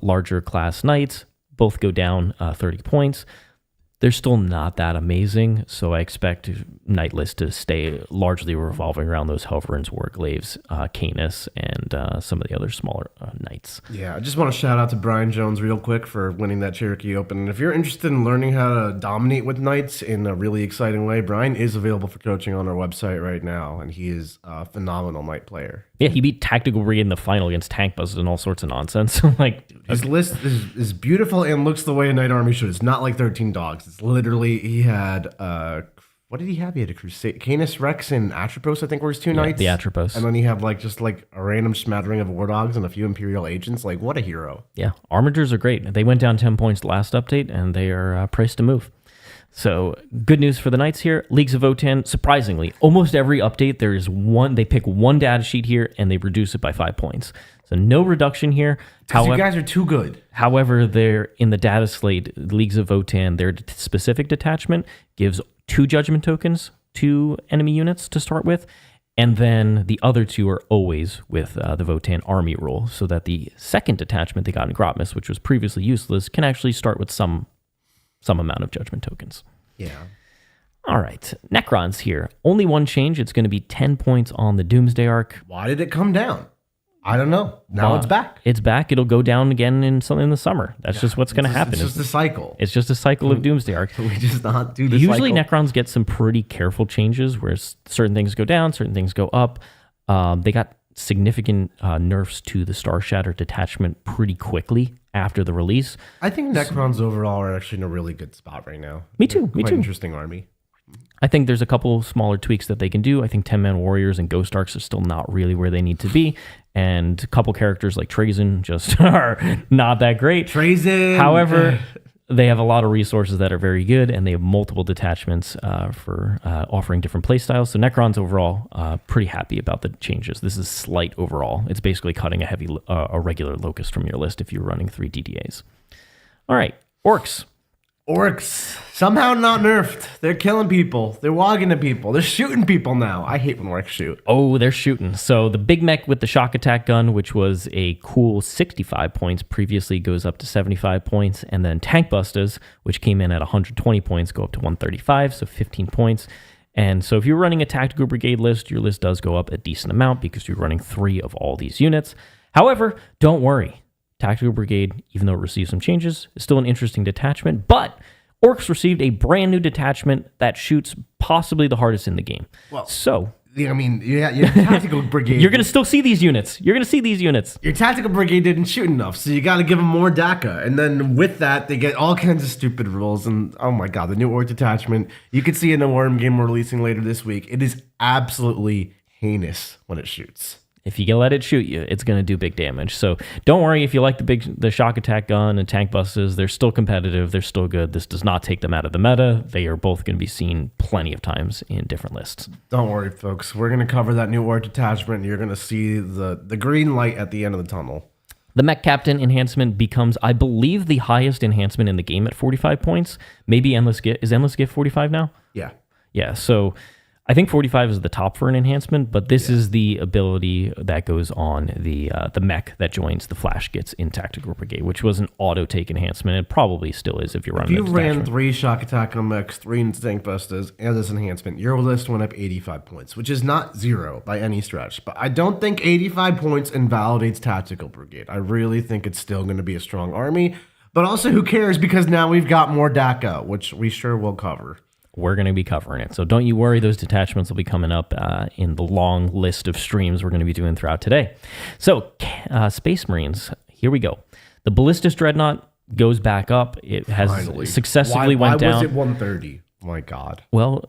larger class Knights, both go down 30 points. They're still not that amazing, so I expect Knight list to stay largely revolving around those Hoverins, Warglaves, Canis, and some of the other smaller Knights. Yeah, I just want to shout out to Brian Jones real quick for winning that Cherokee Open. And if you're interested in learning how to dominate with Knights in a really exciting way, Brian is available for coaching on our website right now, and he is a phenomenal Knight player. Yeah, he beat Tactical Brigade in the final against Tank Buzzers and all sorts of nonsense. His list is beautiful and looks the way a Knight army should. It's not like 13 dogs. It's literally, he had, what did he have? He had a Crusade, Canis Rex and Atropos, I think were his two Knights. The Atropos. And then he had just a random smattering of War Dogs and a few Imperial Agents. Like, what a hero. Yeah, Armatures are great. They went down 10 points last update, and they are priced to move. So good news for the Knights here. Leagues of Votann, surprisingly, almost every update, there is one, they pick one data sheet here, and they reduce it by 5 points. So no reduction here. However, you guys are too good. However, they're in the data slate, Leagues of Votann, their specific detachment gives 2 judgment tokens to enemy units to start with, and then the other 2 are always with the Votann army rule, so that the second detachment they got in Grotmus, which was previously useless, can actually start with some amount of judgment tokens. Yeah. All right. Necrons here. Only one change. It's going to be 10 points on the Doomsday Arc. Why did it come down? I don't know. Now it's back. It's back. It'll go down again in the summer. That's just what's going to happen. It's just a cycle. It's just a cycle of Doomsday Arc. We just not do this. Usually Necrons get some pretty careful changes where certain things go down, certain things go up. They got significant nerfs to the Star Shatter detachment pretty quickly after the release. I think Necrons overall are actually in a really good spot right now. Me too. Quite interesting army. I think there's a couple smaller tweaks that they can do. I think 10-man warriors and ghost arcs are still not really where they need to be. And a couple characters like Trazen just are not that great. Trazen! However, they have a lot of resources that are very good, and they have multiple detachments for offering different playstyles. So Necrons overall, pretty happy about the changes. This is slight overall. It's basically cutting a regular Locust from your list if you're running 3 DDAs. All right, Orks. Orks, somehow not nerfed. They're killing people. They're wogging to people. They're shooting people now. I hate when Orks shoot. Oh, they're shooting. So the big mech with the shock attack gun, which was a cool 65 points, previously goes up to 75 points. And then Tank Busters, which came in at 120 points, go up to 135, so 15 points. And so if you're running a Tactical Brigade list, your list does go up a decent amount because you're running 3 of all these units. However, don't worry. Tactical Brigade, even though it received some changes, is still an interesting detachment, but Orks received a brand new detachment that shoots possibly the hardest in the game. Well, so I mean, yeah, your tactical brigade. you're going to still see these units. You're going to see these units. Your tactical brigade didn't shoot enough, so you got to give them more DACA. And then with that, they get all kinds of stupid rules. And oh my god, the new Orc detachment. You can see in the Worm game we're releasing later this week. It is absolutely heinous when it shoots. If you can let it shoot you, it's going to do big damage. So don't worry if you like the shock attack gun and tank buses. They're still competitive. They're still good. This does not take them out of the meta. They are both going to be seen plenty of times in different lists. Don't worry, folks. We're going to cover that new Orc detachment, and you're going to see the green light at the end of the tunnel. The Mech Captain enhancement becomes, I believe, the highest enhancement in the game at 45 points. Maybe Endless Gift. Is Endless Gift 45 now? Yeah. Yeah, so I think 45 is the top for an enhancement, but this is the ability that goes on the mech that joins the Flash Gits in Tactical Brigade, which was an auto-take enhancement. It probably still is if you're running If you ran 3 shock attack on mechs, 3 tank busters, and this enhancement, your list went up 85 points, which is not 0 by any stretch. But I don't think 85 points invalidates Tactical Brigade. I really think it's still going to be a strong army. But also, who cares? Because now we've got more DACA, which we sure will cover. We're going to be covering it. So don't you worry, those detachments will be coming up in the long list of streams we're going to be doing throughout today. So Space Marines, here we go. The Ballistus Dreadnought goes back up. It has successfully went down. Why was it 130? My God. Well,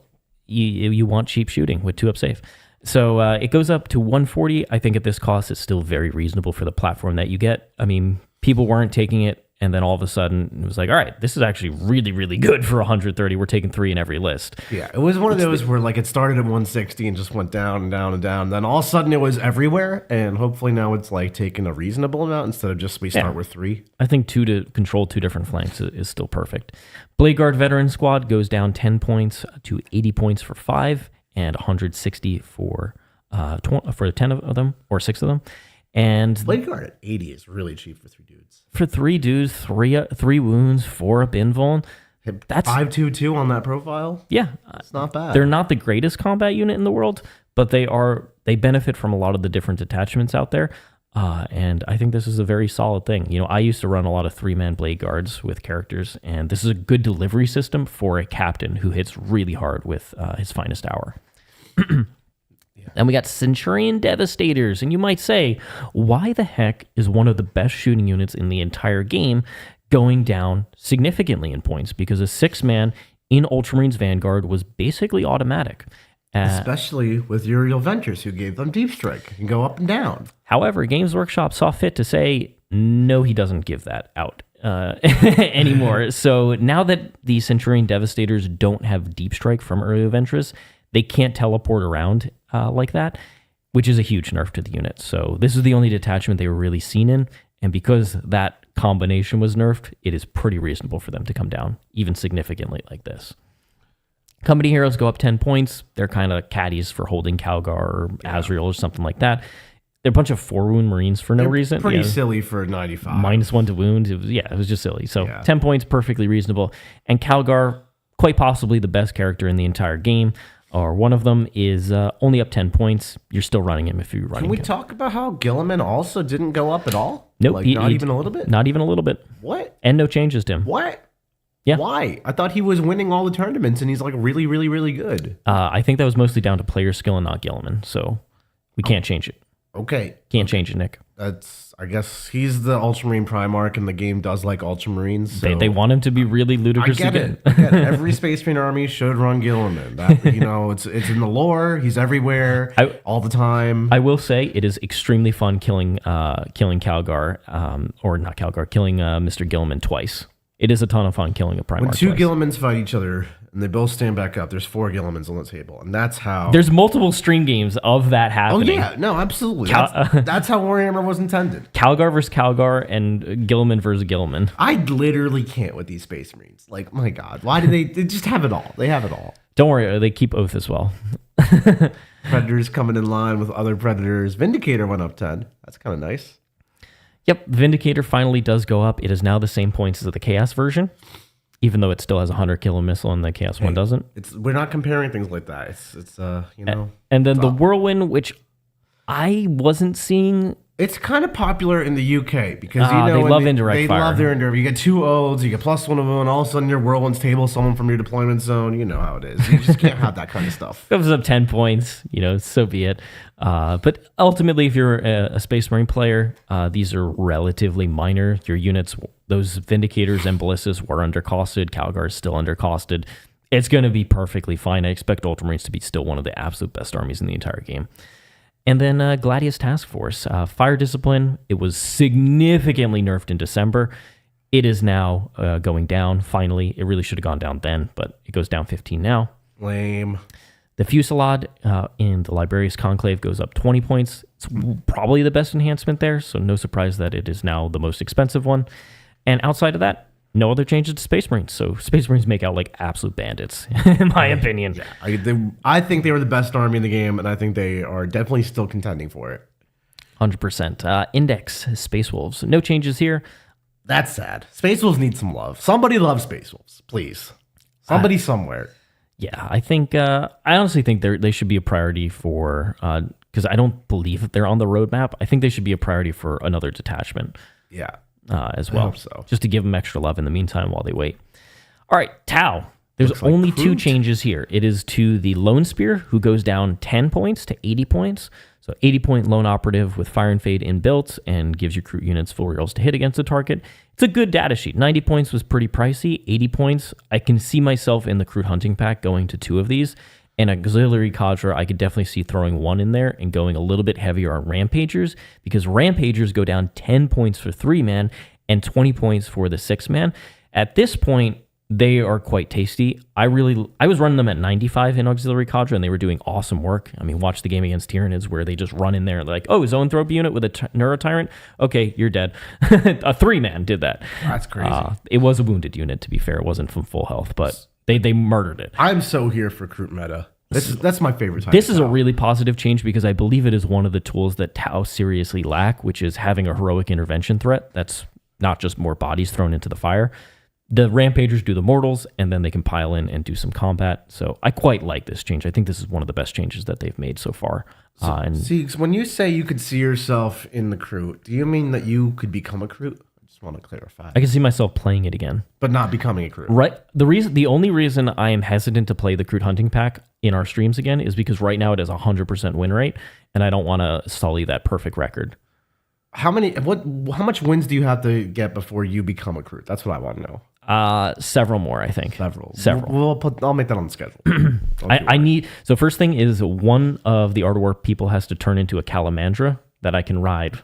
you want cheap shooting with 2-up safe. So it goes up to 140. I think at this cost, it's still very reasonable for the platform that you get. I mean, people weren't taking it. And then all of a sudden, it was like, all right, this is actually really, really good for 130. We're taking 3 in every list. Yeah, it was one of those where like it started at 160 and just went down and down and down. Then all of a sudden it was everywhere. And hopefully now it's like taking a reasonable amount instead of just we start with 3. I think 2 to control 2 different flanks is still perfect. Blade Guard Veteran Squad goes down 10 points to 80 points for 5 and 160 for 10 of them or 6 of them. And Blade Guard at 80 is really cheap for 3 dudes. For 3 dudes, 3 wounds, 4 up invuln. That's 522 on that profile. Yeah, it's not bad. They're not the greatest combat unit in the world, but they benefit from a lot of the different detachments out there. And I think this is a very solid thing. You know, I used to run a lot of 3-man Blade Guards with characters, and this is a good delivery system for a captain who hits really hard with his finest hour. Then we got Centurion Devastators, and you might say, why the heck is one of the best shooting units in the entire game going down significantly in points? Because a 6-man in Ultramarines Vanguard was basically automatic. Especially with Uriel Ventures, who gave them Deep Strike and go up and down. However, Games Workshop saw fit to say, no, he doesn't give that out anymore. So now that the Centurion Devastators don't have Deep Strike from Uriel Ventures, they can't teleport around like that, which is a huge nerf to the unit. So this is the only detachment they were really seen in, and because that combination was nerfed, it is pretty reasonable for them to come down, even significantly like this. Company heroes go up 10 points. They're kind of caddies for holding Calgar or Azrael or something like that. They're a bunch of 4-wound Marines for no reason. Pretty silly for 95. -1 to wound. It was just silly. So 10 points, perfectly reasonable. And Calgar, quite possibly the best character in the entire game, or one of them, is only up 10 points. You're still running him if you're running him. Can we talk about how Gilliman also didn't go up at all? Nope. Like, not even a little bit? Not even a little bit. What? And no changes to him. What? Yeah. Why? I thought he was winning all the tournaments and he's like really, really, really good. I think that was mostly down to player skill and not Gilliman, so we can't change it. Okay. Can't change it, Nick. I guess he's the Ultramarine Primarch and the game does like Ultramarines. So they want him to be really ludicrously good. I get it. Every Space Marine army should run Gilliman. That, it's in the lore. He's everywhere all the time. I will say it is extremely fun killing Calgar, or not Calgar, killing Mr. Gilliman twice. It is a ton of fun killing a Primarch. When 2 twice. Gillimans fight each other and they both stand back up, there's 4 Gillimans on the table. And that's how... There's multiple stream games of that happening. Oh, yeah. No, absolutely. That's how Warhammer was intended. Calgar versus Calgar and Gilliman versus Gilliman. I literally can't with these Space Marines. Like, my God. Why do they just have it all? They have it all. Don't worry. They keep Oath as well. Predators coming in line with other Predators. Vindicator went up 10. That's kind of nice. Yep, Vindicator finally does go up. It is now the same points as the Chaos version, even though it still has a 100 kilo missile and the Chaos one doesn't. We're not comparing things like that. It's And then the Whirlwind, which I wasn't seeing It's kind of popular in the UK because they love indirect fire. They love their indirect. You get 2 olds, you get +1 of them, and all of a sudden your whirlwind's table someone from your deployment zone. You know how it is. You just can't have that kind of stuff. Goes up 10 points, so be it. But ultimately, if you're a Space Marine player, these are relatively minor. Your units, those Vindicators and Ballistas were undercosted. Calgar is still undercosted. It's going to be perfectly fine. I expect Ultramarines to be still one of the absolute best armies in the entire game. And then Gladius Task Force. Fire Discipline, it was significantly nerfed in December. It is now going down, finally. It really should have gone down then, but it goes down 15 now. Lame. The Fusillade in the Librarius Conclave goes up 20 points. It's probably the best enhancement there, so no surprise that it is now the most expensive one. And outside of that, no other changes to Space Marines. So Space Marines make out like absolute bandits, in my opinion. Yeah, I think they were the best army in the game, and I think they are definitely still contending for it. 100%. Index, Space Wolves. No changes here. That's sad. Space Wolves need some love. Somebody loves Space Wolves, please. Somebody somewhere. Yeah, I honestly think they should be a priority for, because I don't believe they're on the roadmap. I think they should be a priority for another detachment. Yeah. As well. I hope so. Just to give them extra love in the meantime while they wait. All right, Tau. There's Looks like only two Groot. changes here. It is to the Lone Spear, who goes down 10 points to 80 points. So 80-point Lone Operative with Fire and Fade inbuilt and gives your crew units full rerolls to hit against the target. It's a good data sheet. 90 points was pretty pricey. 80 points, I can see myself in the Crude Hunting Pack going to 2 of these. And Auxiliary Cadre, I could definitely see throwing 1 in there and going a little bit heavier on Rampagers, because Rampagers go down 10 points for 3-man and 20 points for the 6-man. At this point, they are quite tasty. I was running them at 95 in Auxiliary Cadre, and they were doing awesome work. I mean, watch the game against Tyranids where they just run in there like, oh, Zoanthrope unit with a Neurotyrant? Okay, you're dead. A 3-man did that. That's crazy. It was a wounded unit, to be fair. It wasn't from full health, but they murdered it. I'm so here for Crude Meta. That's my favorite type. This is a really positive change because I believe it is one of the tools that Tau seriously lack, which is having a heroic intervention threat. That's not just more bodies thrown into the fire. The Rampagers do the mortals, and then they can pile in and do some combat. So I quite like this change. I think this is one of the best changes that they've made so far. See, when you say you could see yourself in the crew, do you mean that you could become a crew? I just want to clarify. I can see myself playing it again. But not becoming a crew. Right. The only reason I am hesitant to play the Crude Hunting Pack in our streams again is because right now it has a 100% win rate, and I don't want to sully that perfect record. How much wins do you have to get before you become a crew? That's what I want to know. Several more, I think. Several. Several. I'll make that on the schedule. I need. So first thing is one of the Art of War people has to turn into a Calamandra that I can ride.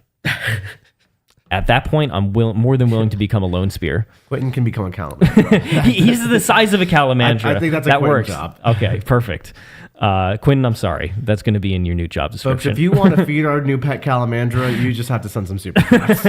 At that point, I'm more than willing to become a Lone Spear. Quentin can become a Calamandra. He's the size of a Calamandra. I think that's that Quentin works. job. Okay, perfect. Quentin, I'm sorry. That's going to be in your new job description. Folks, if you want to feed our new pet Calamandra, you just have to send some super chats.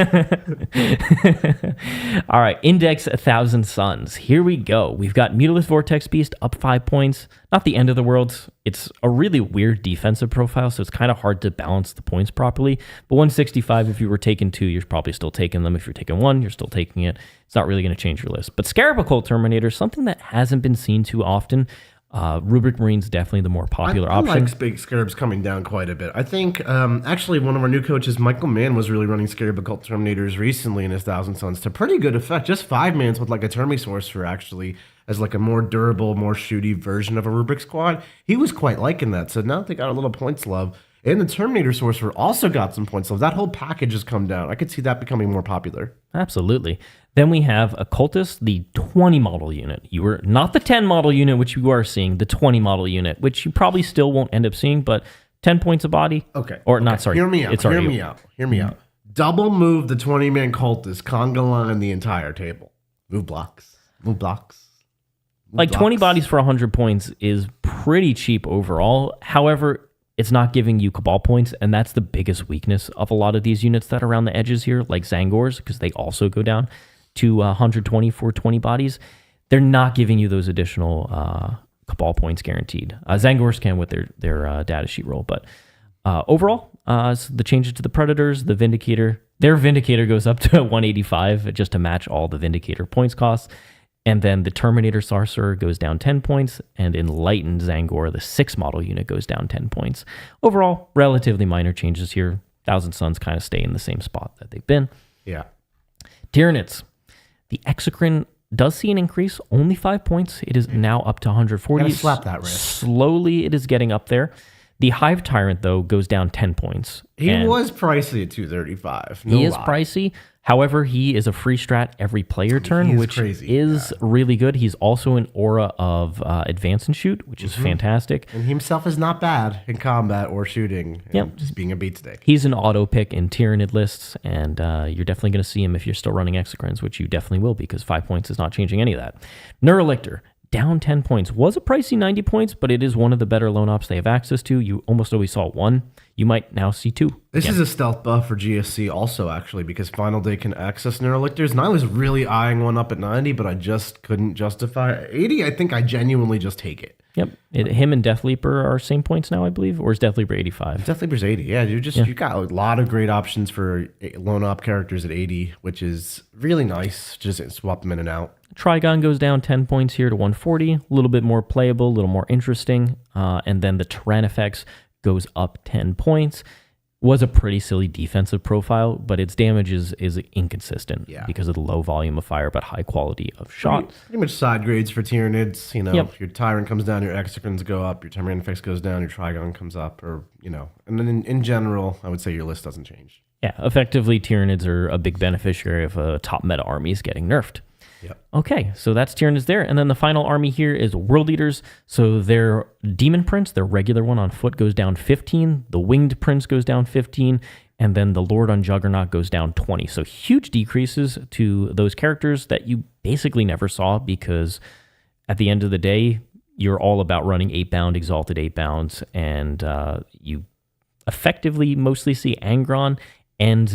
All right, Index 1,000 Suns. Here we go. We've got Mutalith Vortex Beast up 5 points. Not the end of the world. It's a really weird defensive profile, so it's kind of hard to balance the points properly. But 165, if you were taking 2, you're probably still taking them. If you're taking 1, you're still taking it. It's not really going to change your list. But Scarab Occult Terminator, something that hasn't been seen too often. Rubric Marine's definitely the more popular option. I like Big Scarabs coming down quite a bit. I think, actually, one of our new coaches, Michael Mann, was really running Scarab Occult Terminators recently in his 1,000 Suns to pretty good effect. Just 5-mans with like a Termi Sorcerer, actually, as like a more durable, more shooty version of a Rubric squad. He was quite liking that. So now they got a little points love. And the Terminator Sorcerer also got some points love. That whole package has come down. I could see that becoming more popular. Absolutely. Then we have Occultist, the 20 model unit. You were not the 10 model unit, which you are seeing, the 20 model unit, which you probably still won't end up seeing, but 10 points a body. Okay. Or not, sorry. Hear me out. Hear me out. Double move the 20-man cultist, conga line the entire table. Move blocks. Like 20 bodies for 100 points is pretty cheap overall. However, it's not giving you Cabal points, and that's the biggest weakness of a lot of these units that are around the edges here, like Zangors, because they also go down to 120 for 20 bodies. They're not giving you those additional Cabal points guaranteed. Zangors can with their data sheet roll, but overall, so the changes to the Predators, the Vindicator, their Vindicator goes up to 185 just to match all the Vindicator points costs. And then the Terminator Sorcerer goes down 10 points, and Enlightened Zangor, the 6 model unit, goes down 10 points. Overall, relatively minor changes here. Thousand Suns kind of stay in the same spot that they've been. Yeah. Tyranids. The Exocrine does see an increase, only 5 points. It is now up to 140. Gotta slap that wrist. Slowly, it is getting up there. The Hive Tyrant, though, goes down 10 points. He was pricey at 235. He is pricey. However, he is a free strat every player turn, which is really good. He's also an aura of Advance and Shoot, which is fantastic. And he himself is not bad in combat or shooting. Just being a beat stick. He's an auto pick in Tyranid lists, and you're definitely going to see him if you're still running Exocrines, which you definitely will, because 5 points is not changing any of that. Neurolictor, down 10 points. Was a pricey 90 points, but it is one of the better loan ops they have access to. You almost always saw one. You might now see two. This is a stealth buff for GSC also, actually, because Final Day can access Neurolictors. And I was really eyeing one up at 90, but I just couldn't justify it. 80, I think I genuinely just take it. Yep. Him and Deathleaper are same points now, I believe, or is Deathleaper 85? Deathleaper's 80. Yeah, you got a lot of great options for loan op characters at 80, which is really nice. Just swap them in and out. Trigon goes down 10 points here to 140, a little bit more playable, a little more interesting. And then the Tyrannifex goes up 10 points. Was a pretty silly defensive profile, but its damage is inconsistent because of the low volume of fire, but high quality of shot. Pretty much side grades for Tyranids. Your Tyrant comes down, your Exocrines go up, your Tyrannifex goes down, your Trigon comes up, and then in general, I would say your list doesn't change. Yeah, effectively, Tyranids are a big beneficiary of top meta armies getting nerfed. Yep. Okay, so that's Tyranids there. And then the final army here is World Eaters. So their Demon Prince, their regular one on foot, goes down 15. The Winged Prince goes down 15. And then the Lord on Juggernaut goes down 20. So huge decreases to those characters that you basically never saw, because at the end of the day, you're all about running 8-bound, Exalted 8-bounds. And you effectively mostly see Angron and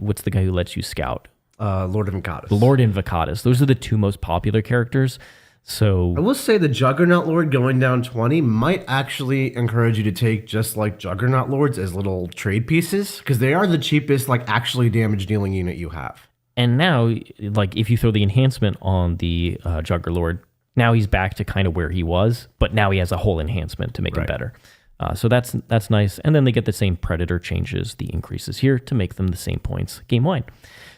what's the guy who lets you scout? Lord Invocatus. Lord Invocatus. Those are the two most popular characters. So I will say the Juggernaut Lord going down 20 might actually encourage you to take just like Juggernaut Lords as little trade pieces, because they are the cheapest actually damage dealing unit you have. And now, if you throw the enhancement on the Jugger Lord, now he's back to kind of where he was, but now he has a whole enhancement to make him better. So that's nice. And then they get the same Predator changes, the increases here, to make them the same points game-wide.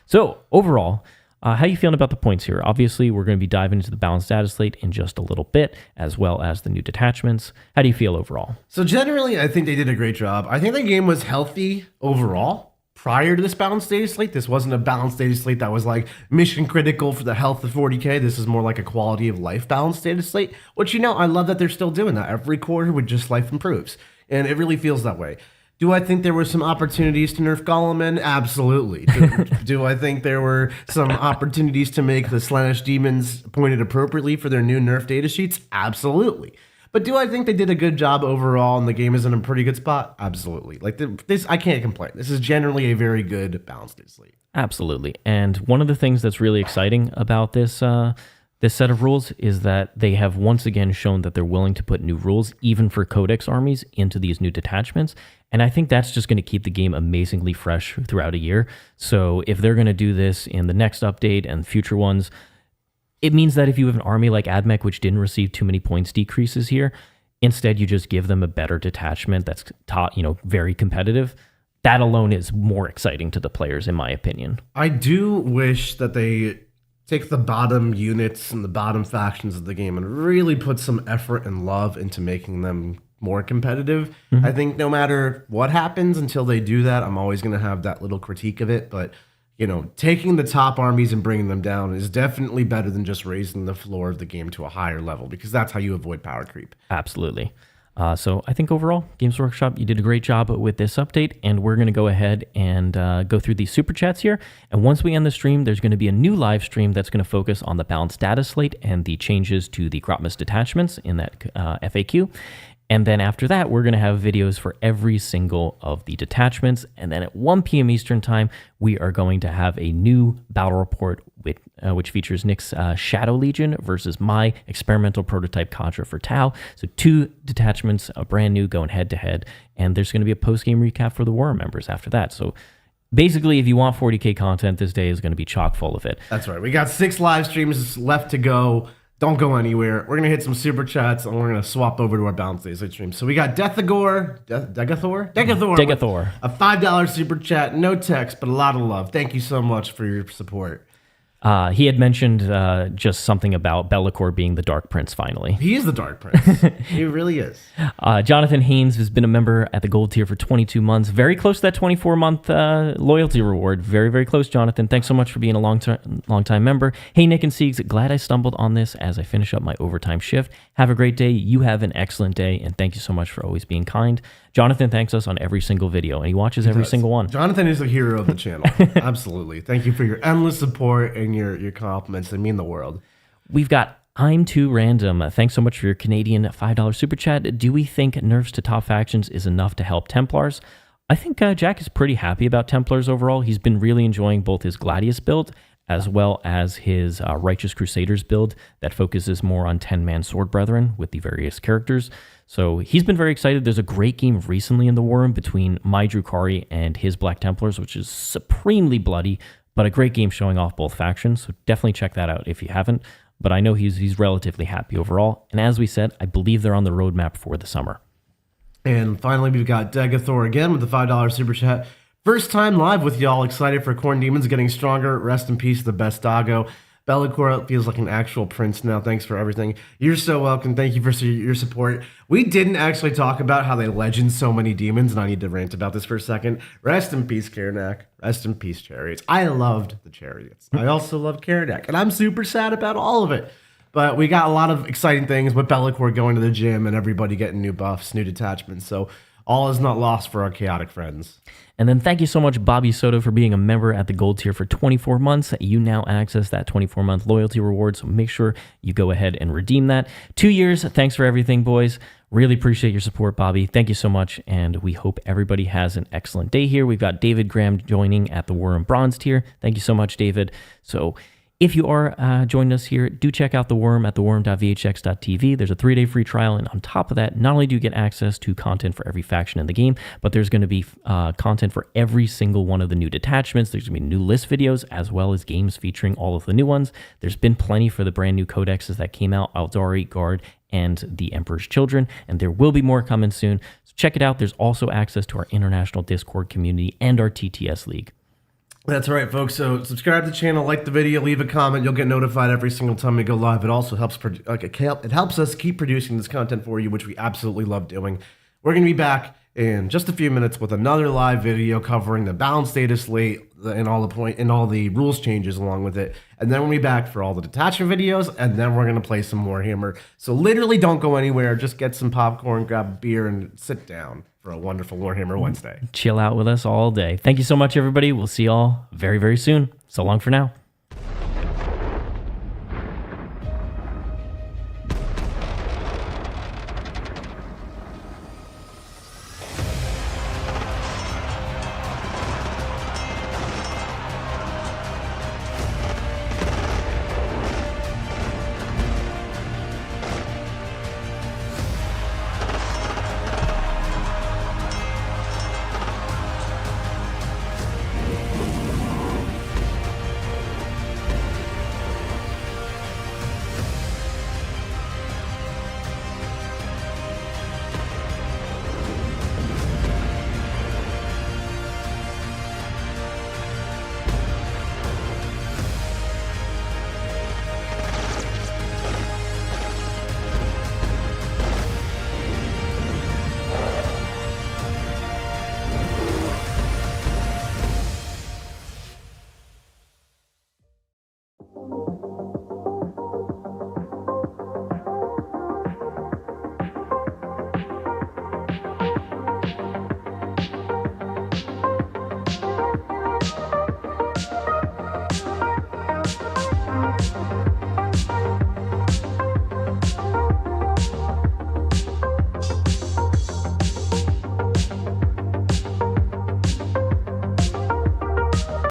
So overall, how are you feeling about the points here? Obviously, we're going to be diving into the balanced data slate in just a little bit, as well as the new detachments. How do you feel overall? So generally, I think they did a great job. I think the game was healthy overall. Prior to this balanced data slate, this wasn't a balanced data slate that was mission critical for the health of 40k. This is more like a quality of life balanced data slate, which, I love that they're still doing that. Every quarter with just life improves. And it really feels that way. Do I think there were some opportunities to nerf Goleman? Absolutely. Do I think there were some opportunities to make the Slaanesh Demons pointed appropriately for their new nerf data sheets? Absolutely. But do I think they did a good job overall and the game is in a pretty good spot? Absolutely. This, I can't complain. This is generally a very good balanced data slate. Absolutely. And one of the things that's really exciting about this this set of rules is that they have once again shown that they're willing to put new rules, even for Codex armies, into these new detachments. And I think that's just going to keep the game amazingly fresh throughout a year. So if they're going to do this in the next update and future ones, it means that if you have an army like AdMech, which didn't receive too many points decreases here, instead you just give them a better detachment that's very competitive. That alone is more exciting to the players, in my opinion. I do wish that they take the bottom units and the bottom factions of the game and really put some effort and love into making them more competitive. Mm-hmm. I think no matter what happens until they do that, I'm always going to have that little critique of it. But, taking the top armies and bringing them down is definitely better than just raising the floor of the game to a higher level, because that's how you avoid power creep. Absolutely. So I think overall, Games Workshop, you did a great job with this update, and we're going to go ahead and go through these super chats here. And once we end the stream, there's going to be a new live stream that's going to focus on the balanced data slate and the changes to the Grotmus detachments in that FAQ. And then after that, we're going to have videos for every single of the detachments. And then at 1 p.m. Eastern time, we are going to have a new battle report which features Nick's Shadow Legion versus my experimental prototype Cadre for Tau. So 2 detachments, brand new, going head-to-head. And there's going to be a post-game recap for the War members after that. So basically, if you want 40k content, this day is going to be chock full of it. That's right. We got 6 live streams left to go. Don't go anywhere. We're going to hit some super chats, and we're going to swap over to our Balance Days stream. So we got Degathor. A $5 super chat. No text, but a lot of love. Thank you so much for your support. He had mentioned just something about Be'lakor being the Dark Prince finally. He is the Dark Prince. He really is. Jonathan Haynes has been a member at the gold tier for 22 months. Very close to that 24-month loyalty reward. Very, very close, Jonathan. Thanks so much for being a long-time member. Hey, Nick and Siegs, glad I stumbled on this as I finish up my overtime shift. Have a great day. You have an excellent day, and thank you so much for always being kind. Jonathan thanks us on every single video, and he watches every single one. Jonathan is the hero of the channel. Absolutely. Thank you for your endless support and your compliments. They mean the world. We've got I'm Too Random. Thanks so much for your Canadian $5 super chat. Do we think nerfs to top factions is enough to help Templars? I think Jack is pretty happy about Templars overall. He's been really enjoying both his Gladius build as well as his Righteous Crusaders build that focuses more on 10-man sword brethren with the various characters. So he's been very excited. There's a great game recently in the war room between my Drukhari and his Black Templars, which is supremely bloody, but a great game showing off both factions. So definitely check that out if you haven't. But I know he's relatively happy overall. And as we said, I believe they're on the roadmap for the summer. And finally, we've got Degathor again with the $5 super chat. First time live with y'all. Excited for Corn Demons getting stronger. Rest in peace, the best doggo. Be'lakor feels like an actual prince now. Thanks for everything. You're so welcome. Thank you for your support. We didn't actually talk about how they legend so many demons, and I need to rant about this for a second. Rest in peace, Karnak. Rest in peace, Chariots. I loved the Chariots. I also love Karnak, and I'm super sad about all of it. But we got a lot of exciting things with Be'lakor going to the gym and everybody getting new buffs, new detachments. So all is not lost for our chaotic friends. And then thank you so much, Bobby Soto, for being a member at the gold tier for 24 months. You now access that 24-month loyalty reward, so make sure you go ahead and redeem that. 2 years, thanks for everything, boys. Really appreciate your support, Bobby. Thank you so much, and we hope everybody has an excellent day here. We've got David Graham joining at the War and Bronze tier. Thank you so much, David. So if you are joining us here, do check out The Worm at theworm.vhx.tv. There's a 3-day free trial, and on top of that, not only do you get access to content for every faction in the game, but there's going to be content for every single one of the new detachments. There's going to be new list videos, as well as games featuring all of the new ones. There's been plenty for the brand new codexes that came out, Aeldari, Guard, and the Emperor's Children, and there will be more coming soon. So check it out. There's also access to our international Discord community and our TTS League. That's right, folks. So subscribe to the channel, like the video, leave a comment. You'll get notified every single time we go live. It also helps it helps us keep producing this content for you, which we absolutely love doing. We're going to be back in just a few minutes with another live video covering the balance status slate and all the rules changes along with it. And then we'll be back for all the detachment videos, and then we're going to play some Warhammer. So literally don't go anywhere. Just get some popcorn, grab a beer, and sit down for a wonderful Warhammer Wednesday. Chill out with us all day. Thank you so much, everybody. We'll see y'all very, very soon. So long for now.